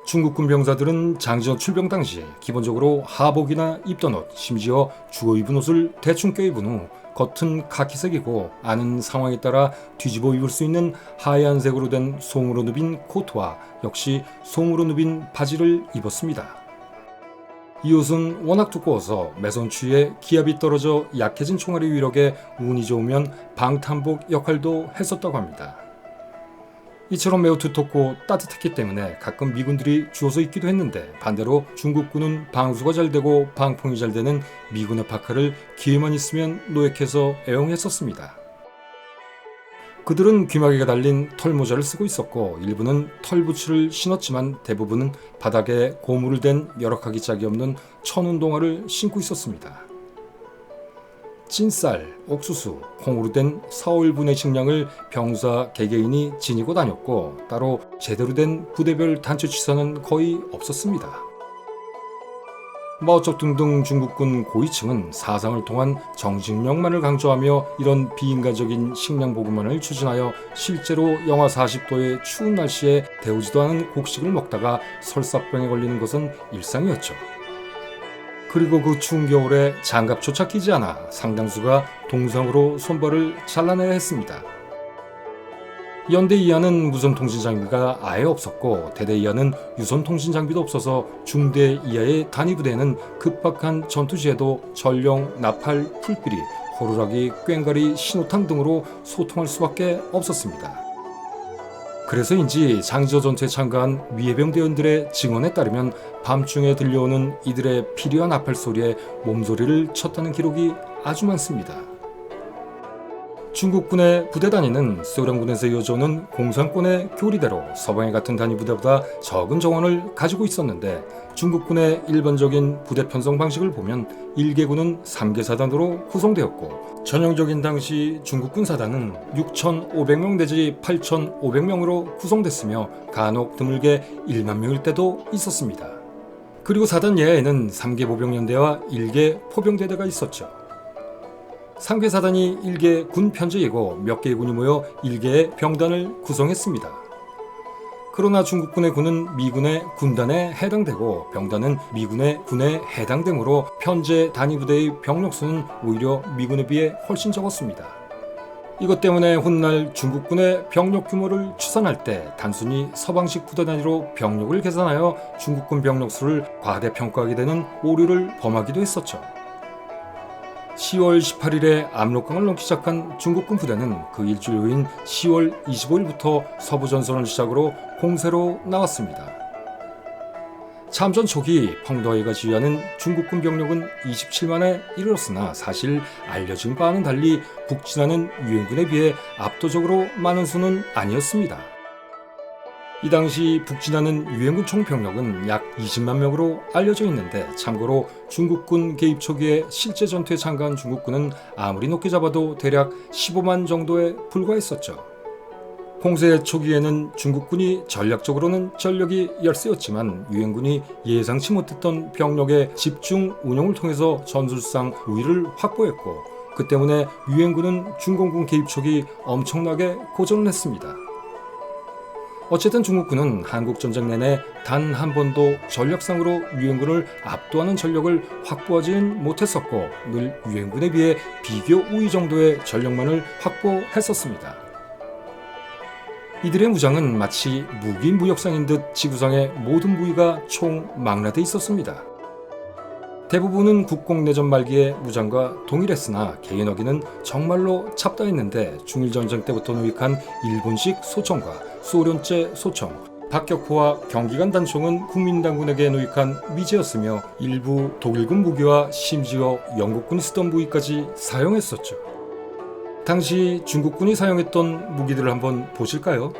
중국군 병사들은 장전 출병 당시 기본적으로 하복이나 입던 옷, 심지어 주워 입은 옷을 대충 껴입은 후 겉은 카키색이고 안은 상황에 따라 뒤집어 입을 수 있는 하얀색으로 된 솜으로 누빈 코트와 역시 솜으로 누빈 바지를 입었습니다. 이 옷은 워낙 두꺼워서 매선 추위에 기압이 떨어져 약해진 총알의 위력에 운이 좋으면 방탄복 역할도 했었다고 합니다. 이처럼 매우 두텁고 따뜻했기 때문에 가끔 미군들이 주워서 입기도 했는데 반대로 중국군은 방수가 잘 되고 방풍이 잘 되는 미군의 파카를 기회만 있으면 노획해서 애용했었습니다. 그들은 귀마개가 달린 털모자를 쓰고 있었고 일부는 털부츠를 신었지만 대부분은 바닥에 고무를 댄 열악하기 짝이 없는 천운동화를 신고 있었습니다. 찐쌀, 옥수수, 콩으로 된 4~5일분의 식량을 병사 개개인이 지니고 다녔고 따로 제대로 된 부대별 단체 취사는 거의 없었습니다. 마오쩌 둥 중국군 고위층은 사상을 통한 정신력만을 강조하며 이런 비인간적인 식량 보급만을 추진하여 실제로 영하 40도의 추운 날씨에 데우지도 않은 곡식을 먹다가 설사병에 걸리는 것은 일상이었죠. 그리고 그 추운 겨울에 장갑조차 끼지 않아 상당수가 동상으로 손발을 잘라내야 했습니다. 연대 이하는 무선 통신 장비가 아예 없었고 대대 이하는 유선 통신 장비도 없어서 중대 이하의 단위 부대는 급박한 전투시에도 전령, 나팔, 풀비리, 호루라기, 꽹과리, 신호탄 등으로 소통할 수밖에 없었습니다. 그래서인지 장지어 전투에 참가한 위해병 대원들의 증언에 따르면 밤중에 들려오는 이들의 피리와 나팔 소리에 몸소리를 쳤다는 기록이 아주 많습니다. 중국군의 부대 단위는 소련군에서 이어져오는 공산권의 교리대로 서방의 같은 단위 부대보다 적은 정원을 가지고 있었는데 중국군의 일반적인 부대 편성 방식을 보면 1개군은 3개 사단으로 구성되었고 전형적인 당시 중국군 사단은 6,500명 내지 8,500명으로 구성됐으며 간혹 드물게 1만 명일 때도 있었습니다. 그리고 사단 예하에는 3개 보병연대와 1개 포병대대가 있었죠. 3개 사단이 1개 군 편제이고 몇 개의 군이 모여 1개의 병단을 구성했습니다. 그러나 중국군의 군은 미군의 군단에 해당되고 병단은 미군의 군에 해당되므로 편제 단위 부대의 병력 수는 오히려 미군에 비해 훨씬 적었습니다. 이것 때문에 훗날 중국군의 병력 규모를 추산할 때 단순히 서방식 부대 단위로 병력을 계산하여 중국군 병력 수를 과대평가하게 되는 오류를 범하기도 했었죠. 10월 18일에 압록강을 넘기 시작한 중국군 부대는 그 일주일 후인 10월 25일부터 서부전선을 시작으로 공세로 나왔습니다. 참전 초기 펑더웨이가 지휘하는 중국군 병력은 27만에 이르렀으나 사실 알려진 바와는 달리 북진하는 유엔군에 비해 압도적으로 많은 수는 아니었습니다. 이 당시 북진하는 유엔군 총병력은 약 20만 명으로 알려져 있는데 참고로 중국군 개입 초기에 실제 전투에 참가한 중국군은 아무리 높게 잡아도 대략 15만 정도에 불과했었죠. 공세 초기에는 중국군이 전략적으로는 전력이 열세였지만 유엔군이 예상치 못했던 병력의 집중 운용을 통해서 전술상 우위를 확보했고 그 때문에 유엔군은 중공군 개입 초기 엄청나게 고전을 했습니다. 어쨌든 중국군은 한국전쟁 내내 단 한 번도 전력상으로 유엔군을 압도하는 전력을 확보하지는 못했었고 늘 유엔군에 비해 비교 우위 정도의 전력만을 확보했었습니다. 이들의 무장은 마치 무기무역상인 듯 지구상의 모든 부위가 총망라돼 있었습니다. 대부분은 국공내전 말기의 무장과 동일했으나 개인어기는 정말로 찹다했는데 중일전쟁 때부터 노익한 일본식 소총과 소련제 소총, 박격포와 경기관 단총은 국민당군에게 노익한 미제였으며 일부 독일군 무기와 심지어 영국군이 쓰던 무기까지 사용했었죠. 당시 중국군이 사용했던 무기들을 한번 보실까요?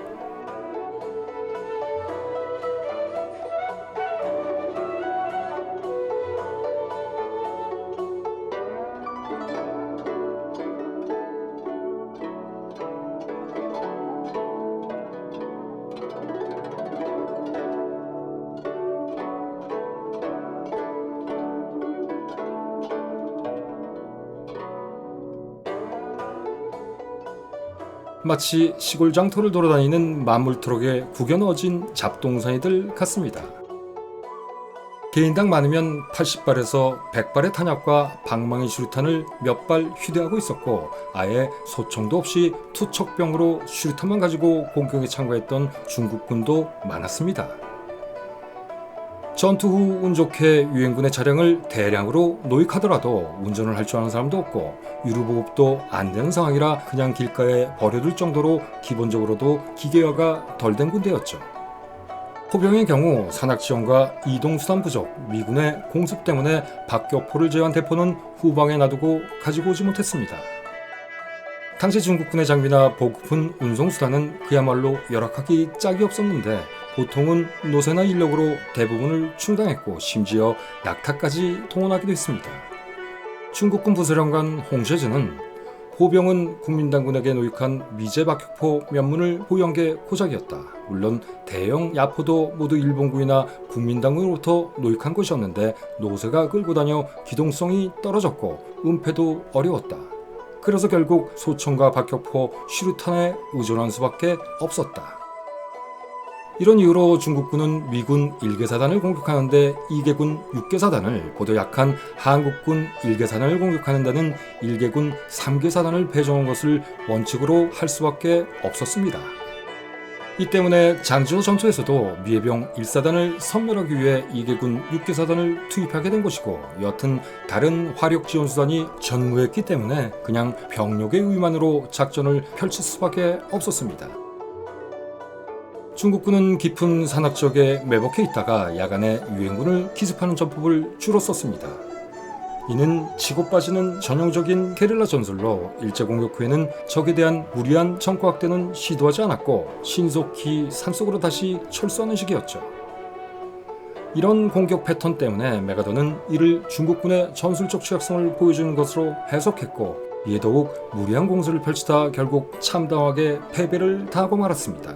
마치 시골 장터를 돌아다니는 만물 트럭에 구겨 넣어진 잡동사니들 같습니다. 개인당 많으면 80발에서 100발의 탄약과 방망이 수류탄을 몇 발 휴대하고 있었고 아예 소총도 없이 투척병으로 수류탄만 가지고 공격에 참가했던 중국군도 많았습니다. 전투 후 운 좋게 유엔군의 차량을 대량으로 노획하더라도 운전을 할 줄 아는 사람도 없고 유류보급도 안 되는 상황이라 그냥 길가에 버려둘 정도로 기본적으로도 기계화가 덜 된 군대였죠. 포병의 경우 산악지원과 이동수단 부족, 미군의 공습 때문에 박격포를 제외한 대포는 후방에 놔두고 가지고 오지 못했습니다. 당시 중국군의 장비나 보급품 운송수단은 그야말로 열악하기 짝이 없었는데 보통은 노세나 인력으로 대부분을 충당했고 심지어 낙타까지 동원하기도 했습니다. 중국군 부사령관 홍쉐즈는 포병은 국민당군에게 노획한 미제 박격포 면문을 보유한 게 고작이었다. 물론 대형 야포도 모두 일본군이나 국민당군으로부터 노획한 것이었는데 노새가 끌고 다녀 기동성이 떨어졌고 은폐도 어려웠다. 그래서 결국 소총과 박격포, 슈루탄에 의존한 수밖에 없었다. 이런 이유로 중국군은 미군 1개 사단을 공격하는데 2개군 6개 사단을, 보다 약한 한국군 1개 사단을 공격하는 데는 1개군 3개 사단을 배정한 것을 원칙으로 할 수밖에 없었습니다. 이 때문에 장지호 전투에서도 미해병 1사단을 섬멸하기 위해 2개군 6개 사단을 투입하게 된 것이고, 여튼 다른 화력 지원 수단이 전무했기 때문에 그냥 병력의 의만으로 작전을 펼칠 수밖에 없었습니다. 중국군은 깊은 산악 지역에 매복해 있다가 야간에 유행군을 기습하는 전법을 주로 썼습니다. 이는 치고 빠지는 전형적인 게릴라 전술로 일제 공격 후에는 적에 대한 무리한 정과 확대는 시도하지 않았고 신속히 산속으로 다시 철수하는 식이었죠. 이런 공격 패턴 때문에 메가더는 이를 중국군의 전술적 취약성을 보여주는 것으로 해석했고, 이에 더욱 무리한 공세를 펼치다 결국 참담하게 패배를 당하고 말았습니다.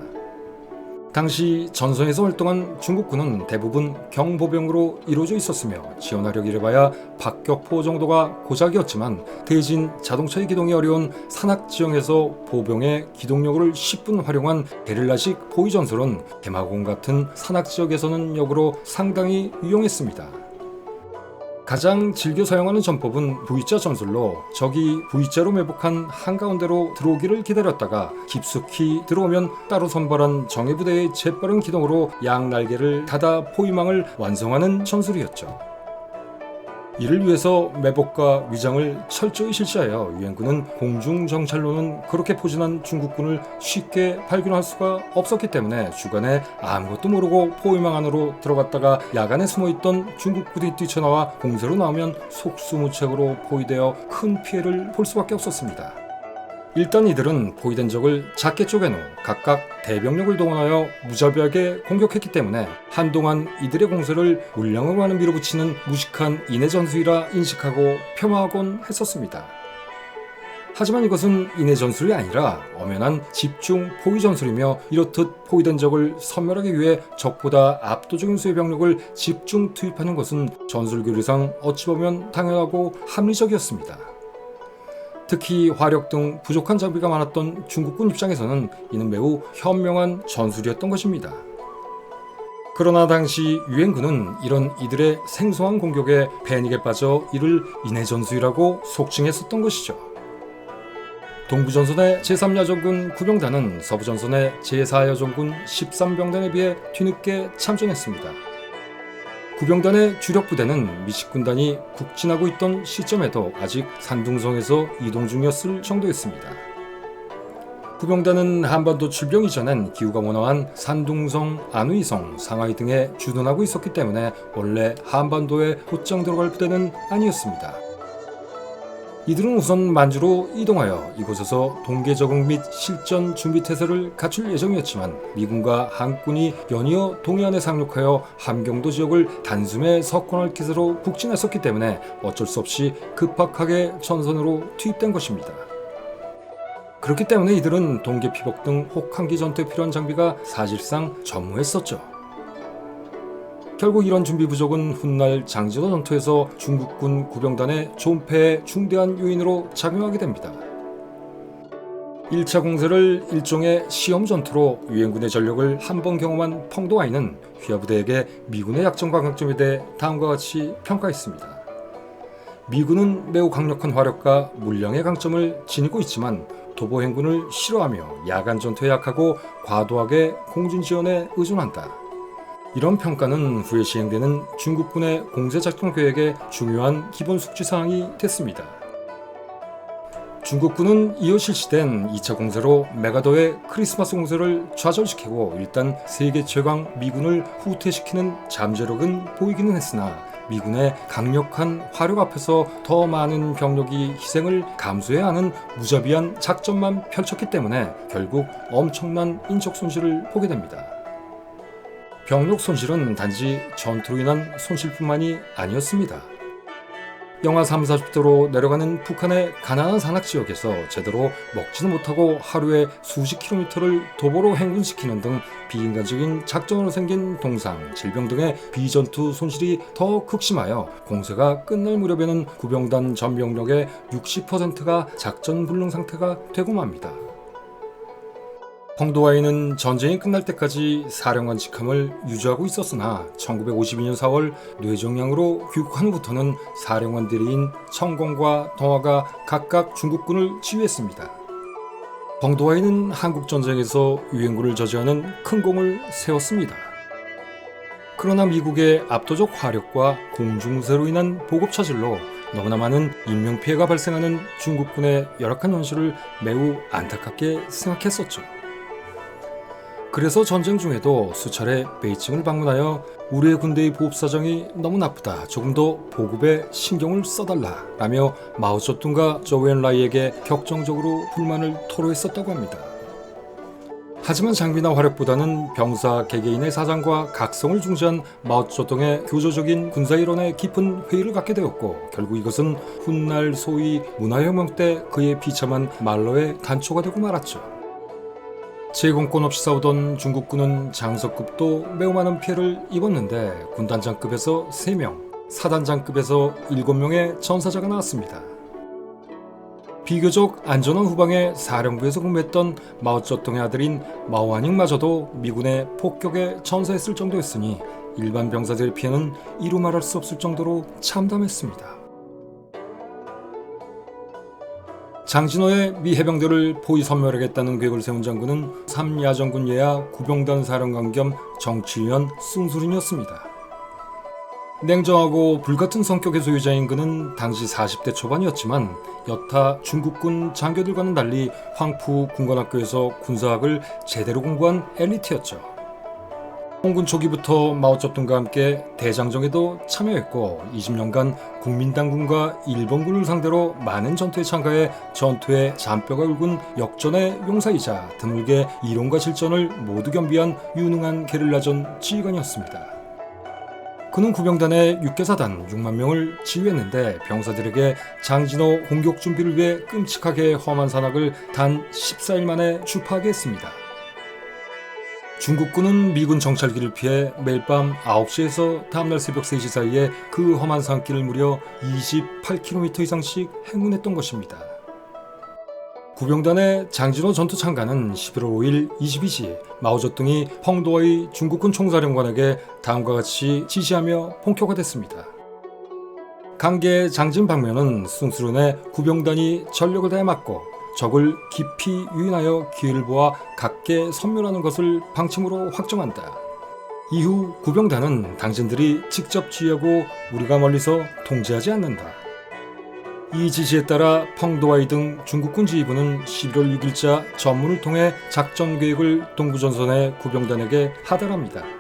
당시 전선에서 활동한 중국군은 대부분 경보병으로 이루어져 있었으며 지원하력 이래봐야 박격포 정도가 고작이었지만, 대진 자동차의 기동이 어려운 산악 지형에서 보병의 기동력을 10분 활용한 게릴라식 포위 전술은 대마공 같은 산악 지역에서는 역으로 상당히 유용했습니다. 가장 즐겨 사용하는 전법은 V자 전술로, 적이 V자로 매복한 한가운데로 들어오기를 기다렸다가 깊숙이 들어오면 따로 선발한 정예부대의 재빠른 기동으로 양날개를 닫아 포위망을 완성하는 전술이었죠. 이를 위해서 매복과 위장을 철저히 실시하여 유엔군은 공중정찰로는 그렇게 포진한 중국군을 쉽게 발견할 수가 없었기 때문에 주간에 아무것도 모르고 포위망 안으로 들어갔다가 야간에 숨어있던 중국 부대에 뛰쳐나와 공세로 나오면 속수무책으로 포위되어 큰 피해를 볼 수밖에 없었습니다. 일단 이들은 포위된 적을 작게 쪼갠 후 각각 대병력을 동원하여 무자비하게 공격했기 때문에 한동안 이들의 공세를 물량으로만 밀어붙이는 무식한 인해 전술이라 인식하고 폄하하곤 했었습니다. 하지만 이것은 인해 전술이 아니라 엄연한 집중 포위 전술이며, 이렇듯 포위된 적을 섬멸하기 위해 적보다 압도적인 수의 병력을 집중 투입하는 것은 전술 교리상 어찌 보면 당연하고 합리적이었습니다. 특히 화력 등 부족한 장비가 많았던 중국군 입장에서는 이는 매우 현명한 전술이었던 것입니다. 그러나 당시 유엔군은 이런 이들의 생소한 공격에 패닉에 빠져 이를 인해 전술이라고 속칭했었던 것이죠. 동부전선의 제3야전군 9병단은 서부전선의 제4야전군 13병단에 비해 뒤늦게 참전했습니다. 9병단의 주력 부대는 미식군단이 국진하고 있던 시점에도 아직 산둥성에서 이동 중이었을 정도였습니다. 9병단은 한반도 출병 이전엔 기후가 온화한 산둥성, 안의성, 상하이 등에 주둔하고 있었기 때문에 원래 한반도에 곧장 들어갈 부대는 아니었습니다. 이들은 우선 만주로 이동하여 이곳에서 동계 적응 및 실전 준비 태세를 갖출 예정이었지만, 미군과 한국군이 연이어 동해안에 상륙하여 함경도 지역을 단숨에 석권할 기세로 북진했었기 때문에 어쩔 수 없이 급박하게 전선으로 투입된 것입니다. 그렇기 때문에 이들은 동계 피복 등 혹한기 전투에 필요한 장비가 사실상 전무했었죠. 결국 이런 준비 부족은 훗날 장지도 전투에서 중국군 9병단의 존패의 중대한 요인으로 작용하게 됩니다. 1차 공세를 일종의 시험 전투로 유엔군의 전력을 한 번 경험한 펑도아이는 휘하부대에게 미군의 약점과 강점에 대해 다음과 같이 평가했습니다. 미군은 매우 강력한 화력과 물량의 강점을 지니고 있지만 도보행군을 싫어하며 야간 전투에 약하고 과도하게 공중 지원에 의존한다. 이런 평가는 후에 시행되는 중국군의 공세작전 계획의 중요한 기본 숙지사항이 됐습니다. 중국군은 이어 실시된 2차 공세로 메가더의 크리스마스 공세를 좌절시키고 일단 세계 최강 미군을 후퇴시키는 잠재력은 보이기는 했으나, 미군의 강력한 화력 앞에서 더 많은 병력이 희생을 감수해야 하는 무자비한 작전만 펼쳤기 때문에 결국 엄청난 인적 손실을 보게 됩니다. 병력 손실은 단지 전투로 인한 손실뿐만이 아니었습니다. 영하 3, 40도로 내려가는 북한의 가난한 산악지역에서 제대로 먹지도 못하고 하루에 수십 킬로미터를 도보로 행군시키는 등 비인간적인 작전으로 생긴 동상, 질병 등의 비전투 손실이 더 극심하여 공세가 끝날 무렵에는 구병단 전병력의 60%가 작전 불능 상태가 되고 맙니다. 펑도와이는 전쟁이 끝날 때까지 사령관 직함을 유지하고 있었으나 1952년 4월 뇌종양으로 귀국한 후부터는 사령관 대리인 청공과 동화가 각각 중국군을 지휘했습니다. 펑도와이는 한국전쟁에서 유행군을 저지하는 큰功을 세웠습니다. 그러나 미국의 압도적 화력과 공중무세로 인한 보급 차질로 너무나 많은 인명피해가 발생하는 중국군의 열악한 현실을 매우 안타깝게 생각했었죠. 그래서 전쟁 중에도 수차례 베이징을 방문하여 우리의 군대의 보급 사정이 너무 나쁘다. 조금 더 보급에 신경을 써달라. 라며 마오쩌둥과 조우엔라이에게 격정적으로 불만을 토로했었다고 합니다. 하지만 장비나 화력보다는 병사 개개인의 사상과 각성을 중시한 마오쩌둥의 교조적인 군사이론에 깊은 회의를 갖게 되었고 결국 이것은 훗날 소위 문화혁명 때 그의 비참한 말로의 단초가 되고 말았죠. 제공권 없이 싸우던 중국군은 장성급도 매우 많은 피해를 입었는데 군단장급에서 3명, 사단장급에서 7명의 전사자가 나왔습니다. 비교적 안전한 후방의 사령부에서 근무했던 마오쩌둥의 아들인 마오안닝마저도 미군의 폭격에 전사했을 정도였으니 일반 병사들의 피해는 이루 말할 수 없을 정도로 참담했습니다. 장진호의 미 해병대를 포위 섬멸하겠다는 계획을 세운 장군은 3야전군 예하 구병단 사령관 겸 정치위원 숭수린이었습니다. 냉정하고 불같은 성격의 소유자인 그는 당시 40대 초반이었지만 여타 중국군 장교들과는 달리 황푸 군관학교에서 군사학을 제대로 공부한 엘리트였죠. 홍군 초기부터 마오쩌둥과 함께 대장정에도 참여했고 20년간 국민당군과 일본군을 상대로 많은 전투에 참가해 전투의 잔뼈가 굵은 역전의 용사이자 드물게 이론과 실전을 모두 겸비한 유능한 게릴라전 지휘관이었습니다. 그는 구병단의 6개사단 6만 명을 지휘했는데 병사들에게 장진호 공격 준비를 위해 끔찍하게 험한 산악을 단 14일 만에 주파하게 했습니다. 중국군은 미군 정찰기를 피해 매일 밤 9시에서 다음날 새벽 3시 사이에 그 험한 산길을 무려 28km 이상씩 행군했던 것입니다. 구병단의 장진호 전투 참가는 11월 5일 22시 마오쩌둥이 펑도와이 중국군 총사령관에게 다음과 같이 지시하며 본격화됐습니다. 강계 장진 방면은 숭수른의 구병단이 전력을 다해 막고 적을 깊이 유인하여 기회를 보아 각계 섬멸하는 것을 방침으로 확정한다. 이후 구병단은 당신들이 직접 지휘하고 우리가 멀리서 통제하지 않는다. 이 지시에 따라 펑도와이 등 중국군 지휘부는 11월 6일자 전문을 통해 작전 계획을 동부전선의 구병단에게 하달합니다.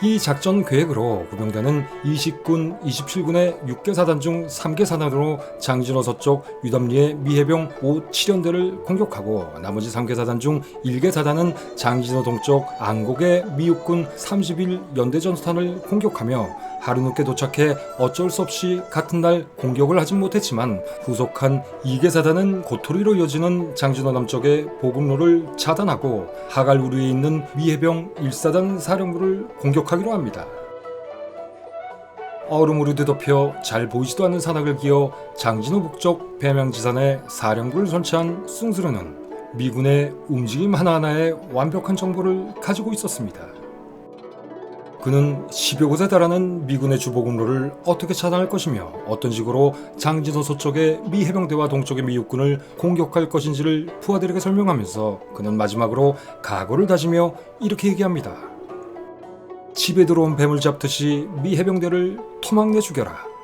이 작전 계획으로 구병단은 20군, 27군의 6개 사단 중 3개 사단으로 장진호 서쪽 유담리의 미해병 5, 7연대를 공격하고 나머지 3개 사단 중 1개 사단은 장진호 동쪽 안곡의 미육군 31연대 전투탄을 공격하며 하루 늦게 도착해 어쩔 수 없이 같은 날 공격을 하진 못했지만 후속한 2개 사단은 고토리로 이어지는 장진호 남쪽의 보급로를 차단하고 하갈 우류에 있는 미해병 1사단 사령부를 공격하기로 합니다. 얼음으로 뒤덮여 잘 보이지도 않는 산악을 기어 장진호 북쪽 배명지산에 사령부를 설치한 숭수른은 미군의 움직임 하나하나에 완벽한 정보를 가지고 있었습니다. 그는 10여 곳에 달하는 미군의 주보급로를 어떻게 차단할 것이며 어떤 식으로 장진호 서쪽의 미 해병대와 동쪽의 미 육군을 공격할 것인지를 부하들에게 설명하면서 그는 마지막으로 각오를 다지며 이렇게 얘기합니다. 집에 들어온 뱀을 잡듯이 미 해병대를 토막내 죽여라.